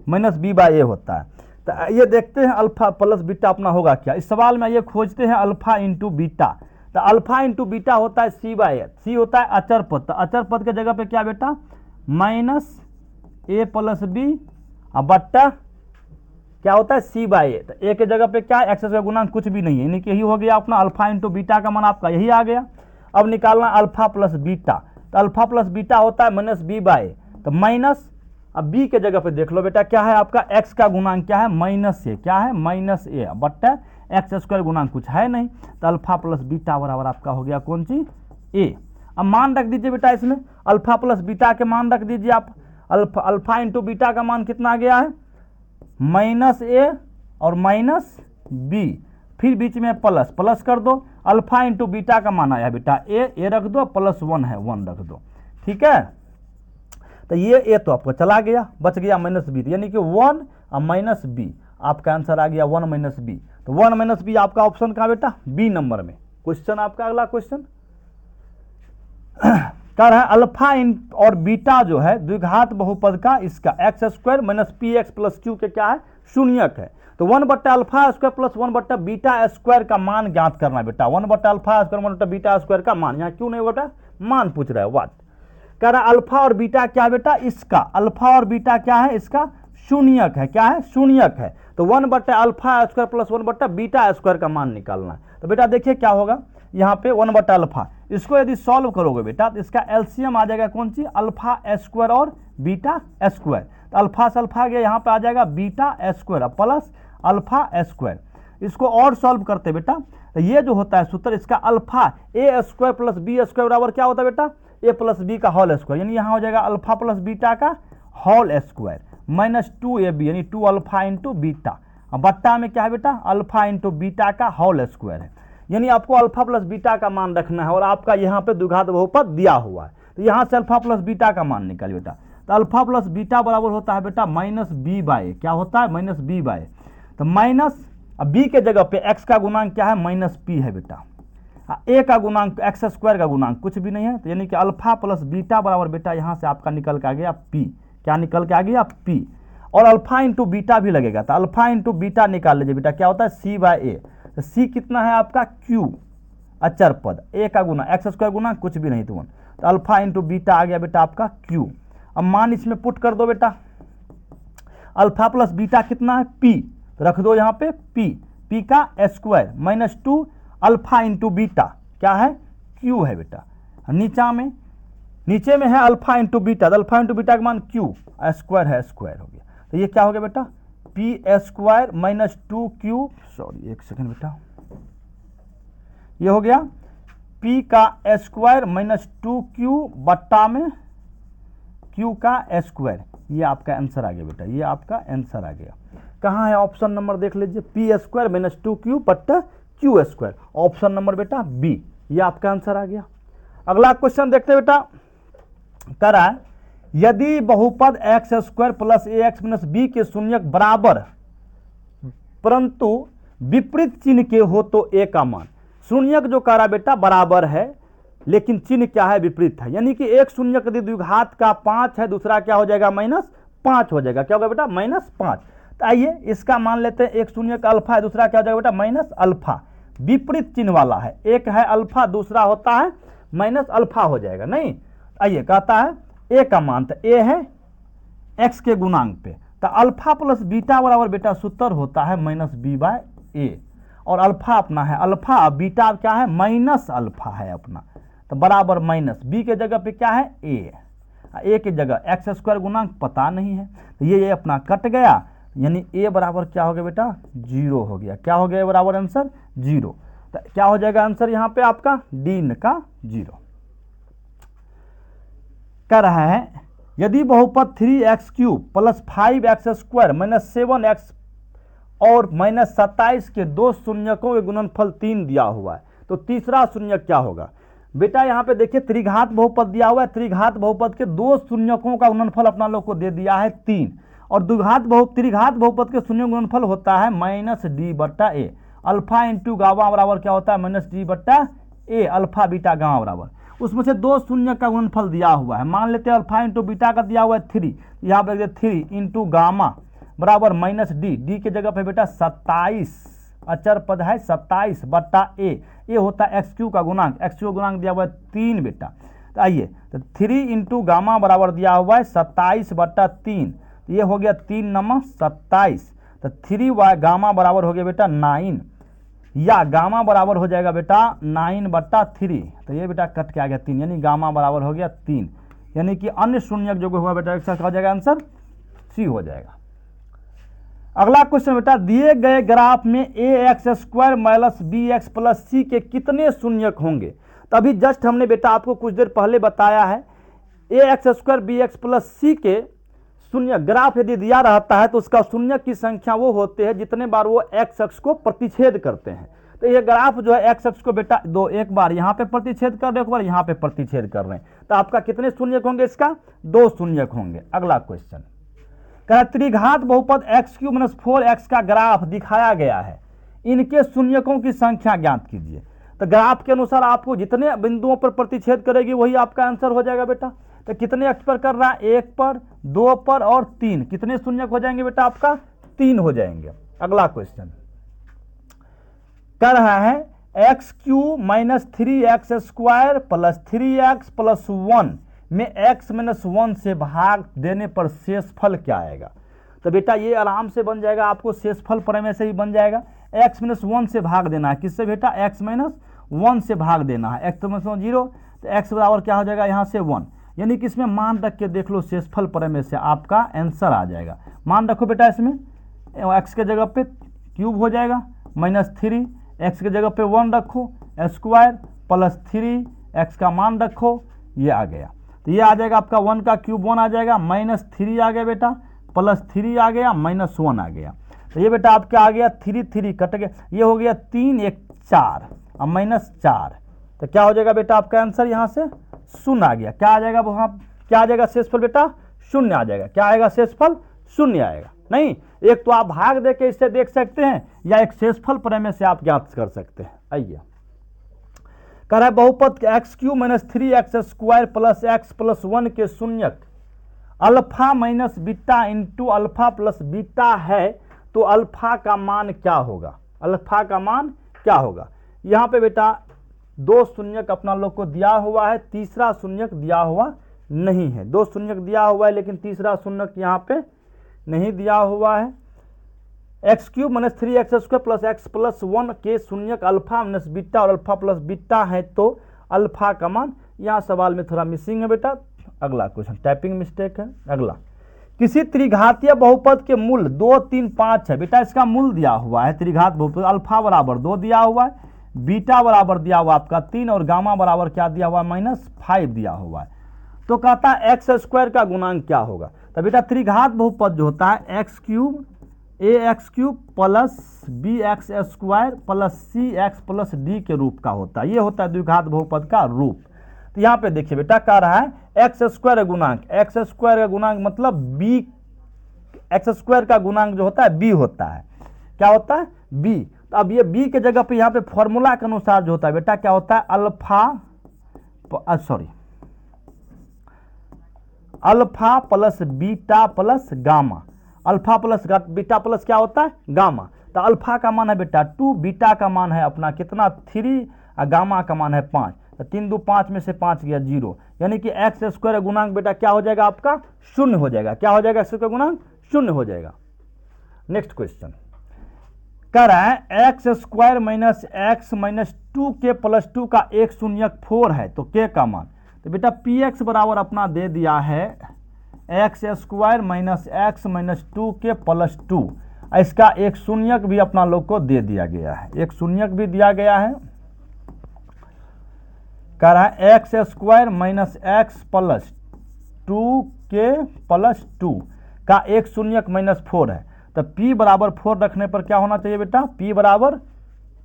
minus b by a होता है। तो ये देखते हैं अल्फा प्लस बीटा अपना होगा क्या, इस सवाल में ये खोजते हैं अल्फा इंटू बीटा। तो अल्फा इंटू बीटा होता है सी बाय ए, सी होता है अचर पद, तो अचर पद के जगह पे क्या बेटा माइनस ए प्लस बी और बट्टा क्या होता है सी बाय ए। तो ए के जगह पे क्या एक्स का गुणांक कुछ भी नहीं है, यानी कि यही हो गया अपना अल्फा इंटू बीटा का मान आपका यही आ गया। अब निकालना अल्फा प्लस बीटा, तो अल्फा प्लस बीटा होता है माइनस बी बाय, तो माइनस, अब बी के जगह पे देख लो बेटा क्या है आपका एक्स का गुणांक क्या है माइनस ए, क्या है माइनस ए बट्टा एक्स स्क्वायर गुणांक कुछ है नहीं, तो अल्फा प्लस बीटा बराबर आपका हो गया कौन सी ए। अब मान रख दीजिए बेटा इसमें अल्फा प्लस बीटा के मान रख दीजिए आप, अल्फा इंटू बीटा का मान कितना आ गया है माइनस ए और माइनस बी, फिर बीच में प्लस प्लस कर दो, अल्फा इंटू बीटा का मान आया बेटा ए रख दो प्लस 1 है 1 रख दो। ठीक है, तो ये ए तो आपको चला गया, बच गया माइनस बी, यानी कि 1 और माइनस बी आपका आंसर आ गया 1 माइनस बी। तो 1 माइनस बी आपका ऑप्शन का बेटा बी नंबर में। क्वेश्चन आपका अगला क्वेश्चन कह रहा है अल्फा और बीटा जो है द्विघात बहुपद का इसका x square minus P x plus Q के क्या है शून्यक है। तो 1 बट्टा अल्फा स्क्वायर प्लस 1 बट्टा बीटा स्क्वायर का मान ज्ञात करना है बेटा, 1 बट्टा अल्फा स्क्वायर 1 बट्टा बीटा स्क्वायर का मान, यहाँ क्यों नहीं बेटा मान पूछ रहा है वाट। कह रहा अल्फा और बीटा क्या है बेटा, इसका अल्फा और बीटा क्या है, इसका शून्यक है, क्या है, शून्यक है। तो 1/α² प्लस 1/β² का मान निकालना है। तो बेटा देखिए क्या होगा, यहाँ पे 1/α, इसको यदि सॉल्व करोगे बेटा तो इसका एलसीएम आ जाएगा कौन सी, α² और β²। तो अल्फा से अल्फा गया, यहाँ पे आ जाएगा β² प्लस α²। इसको और सॉल्व करते बेटा, तो ये जो होता है सूत्र, इसका अल्फा a² प्लस b² बराबर क्या होता है बेटा, a प्लस b का होल स्क्वायर, यानी यहाँ हो जाएगा अल्फा प्लस बीटा का होल स्क्वायर माइनस 2ab, यानी 2α इंटू बीटा। बट्टा में क्या है बेटा, अल्फा इंटू बीटा का होल स्क्वायर है। यानी आपको अल्फा प्लस बीटा का मान रखना है, और आपका यहाँ पे द्विघात बहुपद दिया हुआ है, तो यहाँ से अल्फा प्लस बीटा का मान निकालिए बेटा। तो अल्फा प्लस बीटा बराबर होता है बेटा -b/a, क्या होता है, -b/a। तो माइनस, अब b के जगह पे x का गुणांक क्या है, -p है बेटा, a का गुणांक x² का गुणांक कुछ भी नहीं है, तो यानी कि अल्फा प्लस बीटा बराबर बेटा यहाँ से आपका निकल के आ गया p, क्या निकल के आ गया p, और अल्फा इंटू बीटा भी लगेगा, तो अल्फा इंटू बीटा निकाल लीजिए बेटा, क्या होता है c/a। तो c कितना है आपका q, अचर पद, a का गुना x² गुना कुछ भी नहीं, तो अल्फा इंटू बीटा आ गया बेटा आपका q। अब मान इसमें पुट कर दो बेटा, अल्फा प्लस बीटा कितना है p, तो रख दो यहाँ पे p का square minus 2 alpha into beta क्या है, q है बेटा। नीचे में है अल्फा इंटू बीटा, तो अल्फा इंटू बीटा का मान q स्क्वायर है, स्क्वायर हो गया। तो ये क्या हो गया बेटा, p² माइनस 2q, सॉरी एक सेकंड बेटा, ये हो गया p का स्क्वायर माइनस 2q बट्टा में q का स्क्वायर। ये आपका आंसर आ गया बेटा, ये आपका आंसर आ गया। कहाँ है ऑप्शन नंबर देख लीजिए, p² माइनस 2q बट्टा q², ऑप्शन नंबर बेटा बी, ये आपका आंसर आ गया। अगला क्वेश्चन देखते बेटा, कह रहा है यदि बहुपद x² plus ax minus b के शून्यक बराबर परंतु विपरीत चिन्ह के हो तो a का मान, शून्यक जो कह रहा बेटा बराबर है लेकिन चिन्ह क्या है, विपरीत है, यानी कि एक शून्यक यदि द्विघात का 5 है, दूसरा क्या हो जाएगा, -5 हो जाएगा, क्या होगा बेटा, -5। तो आइए इसका मान लेते हैं, एक शून्यक अल्फा है, दूसरा क्या हो जाएगा बेटा, -अल्फा, विपरीत चिन्ह वाला है, एक है अल्फा दूसरा होता है -अल्फा हो जाएगा, नहीं। आइए कहता है a का मान, तो a है x के गुणांक पे, तो अल्फा प्लस बीटा बराबर बेटा सूत्र होता है -b/a, और अल्फा अपना है अल्फा, बीटा क्या है -अल्फा है अपना, तो बराबर माइनस, b के जगह पे क्या है a के जगह x² गुणांक पता नहीं है, तो ये अपना कट गया, यानी a बराबर क्या हो गया बेटा, 0 हो गया, क्या हो गया बराबर आंसर 0। तो क्या हो जाएगा आंसर यहाँ पे आपका d का 0। कह रहा है यदि बहुपद 3x³ plus 5x² minus 7x और -27 के दो शून्यकों के गुणनफल 3 दिया हुआ है, तो तीसरा शून्यक क्या होगा बेटा। यहाँ पे देखिए त्रिघात बहुपद दिया हुआ है, त्रिघात बहुपद के दो शून्यकों का गुणनफल अपना लोग को दे दिया है 3, और त्रिघात बहुपद के शून्य गुणनफल होता है -d/a, अल्फा इंटू गामा बराबर क्या होता है, -d/a, अल्फा बीटा गामा बराबर, उसमें से दो शून्य का गुणनफल दिया हुआ है, मान लेते हैं अल्फा इंटू बीटा का दिया हुआ है 3, यहाँ पे 3 इंटू गामा बराबर -d के जगह पे बेटा 27, अचर पद है 27/a, ये होता है x³ का गुणांक, x³ का गुणांक दिया हुआ है 3 बेटा। तो आइए, तो 3 इंटू गामा बराबर दिया हुआ है 27/3, तो ये हो गया 3 नम 27, तो 3 गामा बराबर हो गया बेटा 9, या गामा बराबर हो जाएगा बेटा 9/3, तो ये बेटा कट के आ गया 3, यानी गामा बराबर हो गया 3, यानी कि अन्य शून्यक जो हुआ बेटा एक हो जाएगा आंसर सी हो जाएगा। अगला क्वेश्चन बेटा, दिए गए ग्राफ में ax² माइनस bx प्लस सी के कितने शून्यक होंगे। तो अभी जस्ट हमने बेटा आपको कुछ देर पहले बताया है, ax² bx प्लस सी के शून्य ग्राफ यदि दिया रहता है तो उसका शून्यक की संख्या वो होते हैं जितने बार वो x अक्ष को प्रतिच्छेद करते हैं। तो ये ग्राफ जो है x अक्ष को बेटा एक बार यहाँ पे प्रतिच्छेद कर रहे हैं, एक बार यहाँ पे प्रतिच्छेद कर रहे हैं, तो आपका कितने शून्यक होंगे, इसका 2 शून्यक होंगे। अगला क्वेश्चन, त्रिघात बहुपद x³ माइनस 4x का ग्राफ दिखाया गया है, इनके शून्यकों की संख्या ज्ञात कीजिए। तो ग्राफ के अनुसार आपको जितने बिंदुओं पर प्रतिच्छेद करेगी वही आपका आंसर हो जाएगा बेटा। तो कितने अक्ष पर कर रहा है, 1 पर, 2 पर और 3, कितने शून्यक हो जाएंगे बेटा आपका 3 हो जाएंगे। अगला क्वेश्चन कर रहा है x³ minus 3x² plus 3x plus 1 में x माइनस 1 से भाग देने पर शेषफल क्या आएगा। तो बेटा ये आराम से बन जाएगा, आपको शेषफल प्रमेय से ही बन जाएगा। x माइनस 1 से भाग देना है, किससे बेटा, x माइनस 1 से भाग देना है, x माइनस 1 0, तो x बराबर क्या हो जाएगा यहाँ से 1, यानी कि इसमें मान रख के देख लो, शेषफल प्रमेय से आपका आंसर आ जाएगा। मान रखो बेटा, इसमें x के जगह पे क्यूब हो जाएगा -3, x के जगह पे 1 रखो, स्क्वायर प्लस 3x का मान रखो, ये आ गया। तो ये आ जाएगा आपका 1 का क्यूब 1 आ जाएगा, -3 आ गया बेटा, +3 आ गया, -1 आ गया। तो ये बेटा आपका आ गया 3 3 कट गया, ये हो गया 3 1 4 और -4, तो क्या हो जाएगा बेटा आपका आंसर यहाँ से 0 आ गया। क्या आ जाएगा वहाँ, क्या आ जाएगा शेषफल बेटा 0 आ जाएगा। क्या आएगा शेषफल 0 आएगा। नहीं, एक तो आप भाग दे के इससे देख सकते हैं, या एक शेषफल प्रमेय से आप ज्ञात कर सकते हैं। आइए, कह रहा है बहुपद x³ - 3x² + x + 1 के शून्यक alpha minus beta into alpha plus beta है, तो अल्फा का मान क्या होगा। अल्फा का मान क्या होगा। यहाँ पे बेटा 2 शून्यक अपना लोग को दिया हुआ है, तीसरा शून्यक दिया हुआ नहीं है। 2 शून्यक दिया हुआ है, लेकिन तीसरा शून्यक यहाँ पे नहीं दिया हुआ है। x³ - 3x² + x + 1 के शून्यक अल्फा माइनस बीटा और अल्फा प्लस बीटा है, तो अल्फा का मान, यहाँ सवाल में थोड़ा मिसिंग है बेटा। अगला क्वेश्चन, टाइपिंग मिस्टेक है। अगला, किसी त्रिघातीय बहुपद के मूल 2 3 5 है बेटा, इसका मूल दिया हुआ है त्रिघात बहुपद, अल्फा बराबर 2 दिया हुआ है, बीटा बराबर दिया हुआ आपका 3 और गामा बराबर क्या दिया हुआ है -5 दिया हुआ है। तो कहता है x² का गुणांक क्या होगा। तो बेटा त्रिघात बहुपद जो होता है x³ ax³ + bx² + cx + d के रूप का होता है, ये होता है द्विघात बहुपद का रूप। तो यहाँ पे देखिए बेटा कह रहा है x² गुणांक, x² का गुणांक मतलब b, x² का गुणांक जो होता है b होता है। क्या होता है b। तो अब ये b के जगह पे यहाँ पे फॉर्मूला के अनुसार जो होता है बेटा क्या होता है alpha plus beta plus gamma, alpha plus beta plus क्या होता है गामा। तो अल्फा का मान है बेटा 2, बीटा का मान है अपना कितना 3 और गामा का मान है 5। तो 3 2 5 में से 5 गया 0, यानी कि x² गुणांक बेटा क्या हो जाएगा आपका 0 हो जाएगा। क्या हो जाएगा x² गुणांक 0 हो जाएगा। नेक्स्ट क्वेश्चन कह रहा है x² - x - 2k + 2 का एक शून्यक 4 है, तो k का मान। तो बेटा px बराबर अपना दे दिया है x² - x - 2k + 2, इसका एक शून्यक भी अपना लोग को दे दिया गया है, एक शून्यक भी दिया गया है। कह रहा है x² - x + 2k + 2 का एक शून्यक -4 है। तो p बराबर 4 रखने पर क्या होना चाहिए बेटा, p बराबर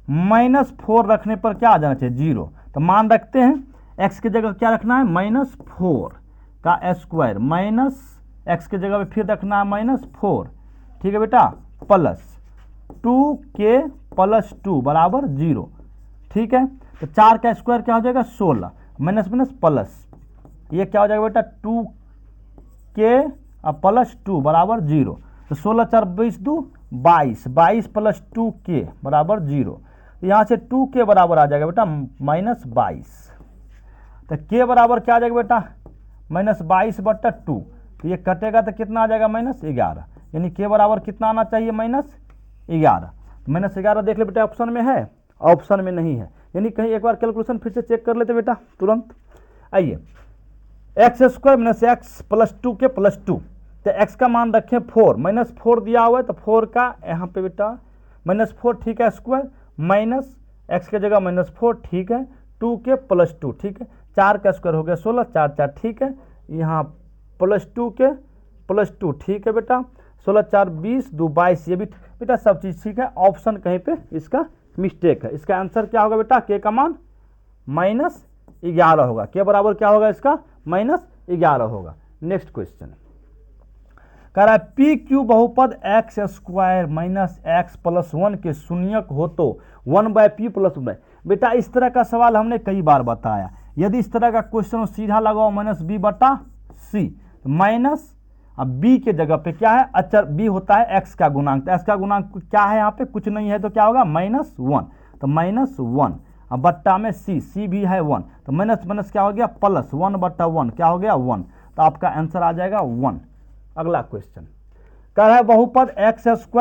-4 रखने पर क्या आ जाना चाहिए 0। तो मान रखते हैं x की जगह क्या रखना है -4 का स्क्वायर, माइनस x की जगह पे फिर रखना है -4, ठीक है बेटा, प्लस 2k + 2 बराबर 0, ठीक है। तो 4 का स्क्वायर क्या हो जाएगा 16, माइनस माइनस प्लस, ये क्या हो जाएगा बेटा 2k + 2 बराबर 0। तो 16 4 22 2 22, 22 + 2k बराबर 0। तो यहाँ से 2k बराबर आ जाएगा बेटा -22। तो k बराबर क्या आ जाएगा बेटा -22/2, तो ये कटेगा तो कितना आ जाएगा -11, यानी k बराबर कितना आना चाहिए -11। -11 देख ले बेटा ऑप्शन में है, ऑप्शन में नहीं है, यानी कहीं एक बार कैलकुलेशन फिर से चेक कर लेते बेटा तुरंत। आइए x² - x + 2k + 2, तो x का मान रखें 4, -4 दिया हुआ है, तो 4 का यहाँ पे बेटा -4 ठीक है स्क्वायर, माइनस x की जगह -4 ठीक है, 2k + 2 ठीक है, 4 का स्क्वायर हो गया 16, 4 4 ठीक है, यहाँ +2k + 2 ठीक है बेटा, 16 4 20 2 22, ये भी बेटा सब चीज़ ठीक है। ऑप्शन कहीं पे इसका मिस्टेक है, इसका आंसर क्या होगा बेटा k का मान -11 होगा, k बराबर क्या होगा इसका -11 होगा। नेक्स्ट क्वेश्चन कह रहा है PQ बहुपद x² - x + 1 के शून्यक हो तो 1/p + 1। बेटा इस तरह का सवाल हमने कई बार बताया, यदि इस तरह का क्वेश्चन सीधा लगाओ -b/c, माइनस अब b के जगह पे क्या है अचर b होता है x का गुणांक, तो x का गुणांक क्या है यहाँ पे कुछ नहीं है, तो क्या होगा -1, तो -1 अब बट्टा में सी भी है 1, तो माइनस माइनस क्या हो गया प्लस 1/1 क्या हो गया 1, तो आपका आंसर आ जाएगा 1। अगला क्वेश्चन कह रहा है बहुपद x² -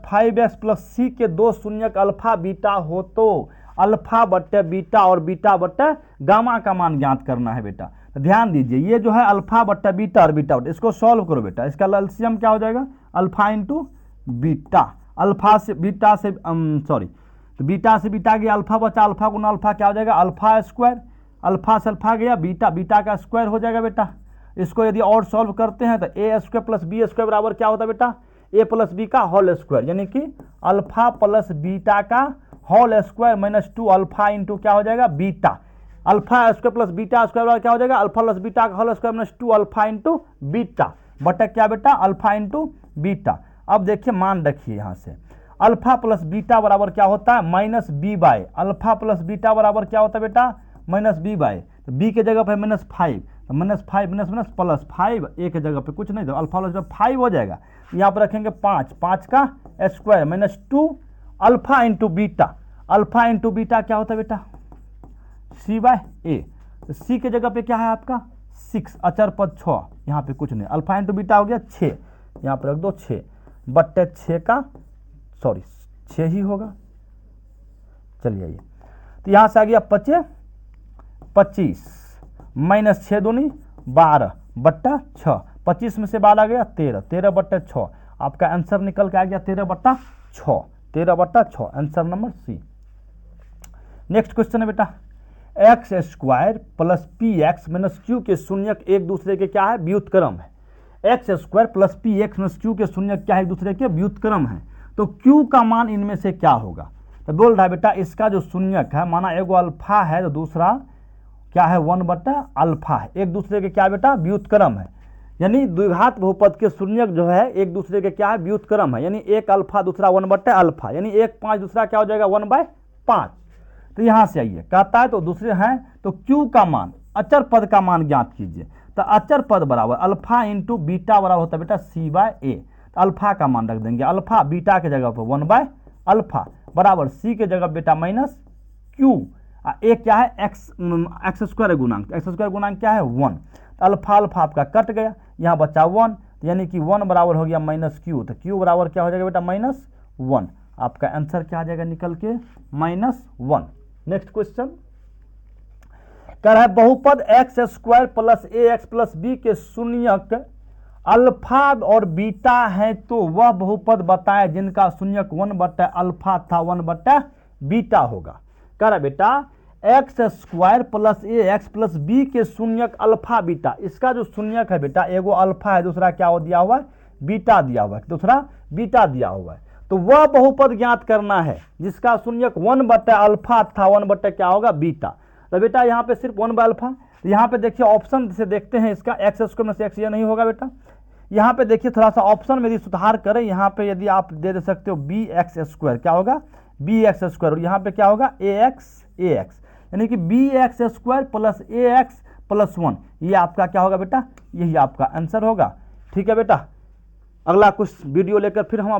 5x + c के दो शून्यक अल्फा बीटा हो तो अल्फा बट्टे बीटा और बीटा बट्टे गामा का मान ज्ञात करना है बेटा। तो ध्यान दीजिए ये जो है अल्फा बट्टा बीटा और बीटा बट्टा, इसको सॉल्व करो बेटा। इसका एलसीएम क्या हो जाएगा अल्फा इंटू बीटा, अल्फा से बीटा से सॉरी, तो बीटा से बीटा गया अल्फा बचा, अल्फा गुना अल्फा क्या हो जाएगा अल्फा स्क्वायर, अल्फा से अल्फा गया बीटा, बीटा का स्क्वायर हो जाएगा बेटा। इसको यदि और सॉल्व करते हैं तो a² + b² बराबर क्या होता है बेटा a + b का होल स्क्वायर, यानी कि अल्फा प्लस बीटा का होल स्क्वायर -2 अल्फा इंटू क्या हो जाएगा बीटा, अल्फा² + बीटा² बराबर क्या हो जाएगा अल्फा प्लस बीटा का whole square -2 alpha into beta बटा क्या बेटा अल्फा इंटू बीटा। अब देखिए मान रखिए यहाँ से अल्फा प्लस बीटा बराबर क्या होता है -b/, अल्फा प्लस बीटा बराबर क्या होता है बेटा -b/, तो b के जगह पे -5, तो -5 +5 एक जगह पे कुछ नहीं, तो अल्फा प्लस 5 हो जाएगा, यहाँ पर रखेंगे 5, 5 का square -2 alpha into beta, alpha into beta क्या होता है बेटा c/a, तो c के जगह पे क्या है आपका 6, अचर पद 6, यहाँ पे कुछ नहीं, अल्फा इंटू बीटा हो गया 6, यहाँ पर रख दो 6 बट्टे 6 का सॉरी 6 ही होगा, चलिए ये तो यहाँ से आ गया 25 -6 दूनी 12 बट्टा 6, 25 में से 12 आ गया 13, 13 बट्टा 6, आपका आंसर निकल के आ गया 13 बट्टा 6, 13 बट्टा 6, answer number C. Next question है बेटा x² + px - q के शून्यक एक दूसरे के क्या है व्युत्क्रम है, x² + px - q के शून्यक क्या है एक दूसरे के व्युत्क्रम है, तो q का मान इनमें से क्या होगा, तो बोल रहा है बेटा इसका जो शून्यक है माना एगो अल्फा है तो दूसरा क्या है 1/अल्फा है, एक दूसरे के क्या बेटा व्युत्क्रम है, यानी द्विघात बहुपद के शून्यक जो है एक दूसरे के क्या है व्युत्क्रम है, यानी एक अल्फा दूसरा 1/अल्फा, यानी 1 5 दूसरा क्या हो जाएगा 1/5। तो यहाँ से आइए कहता है तो दूसरे हैं तो q का मान अचर पद का मान ज्ञात कीजिए, तो अचर पद बराबर अल्फा इंटू बीटा बराबर होता है बेटा c/a, तो अल्फा का मान रख देंगे अल्फा, बीटा के जगह पर 1/अल्फा बराबर c के जगह बेटा -q, एक क्या है x² गुणांक, x² गुणांक क्या है 1, तो अल्फा अल्फा आपका कट गया, यहाँ बचा 1, यानी कि 1 बराबर हो गया -q, तो q बराबर क्या हो जाएगा बेटा -1, आपका आंसर क्या आ जाएगा निकल के -1। नेक्स्ट क्वेश्चन कह रहा है बहुपद x² + ax + b के शून्यक अल्फा और बीटा है तो वह बहुपद बताए जिनका शून्यक 1/अल्फा था 1/बीटा होगा। कह रहा है बेटा x² + ax + b के शून्यक अल्फा बीटा, इसका जो शून्यक है बेटा एगो अल्फा है दूसरा क्या दिया हुआ है बीटा दिया हुआ है, दूसरा बीटा दिया हुआ है, तो वह बहुपद ज्ञात करना है जिसका शून्यक 1/अल्फा था 1/ क्या होगा बीटा। तो बेटा यहाँ पे सिर्फ 1/अल्फा, तो यहाँ पे देखिए ऑप्शन से देखते हैं इसका x² - x, ये नहीं होगा बेटा, यहाँ पे देखिए थोड़ा सा ऑप्शन में यदि सुधार करें, यहाँ पे यदि आप दे सकते हो bx² क्या होगा bx², और यहाँ पे क्या होगा ax, यानी कि bx² + ax + 1, ये आपका क्या होगा बेटा, यही आपका आंसर होगा। ठीक है बेटा, अगला कुछ वीडियो लेकर फिर हम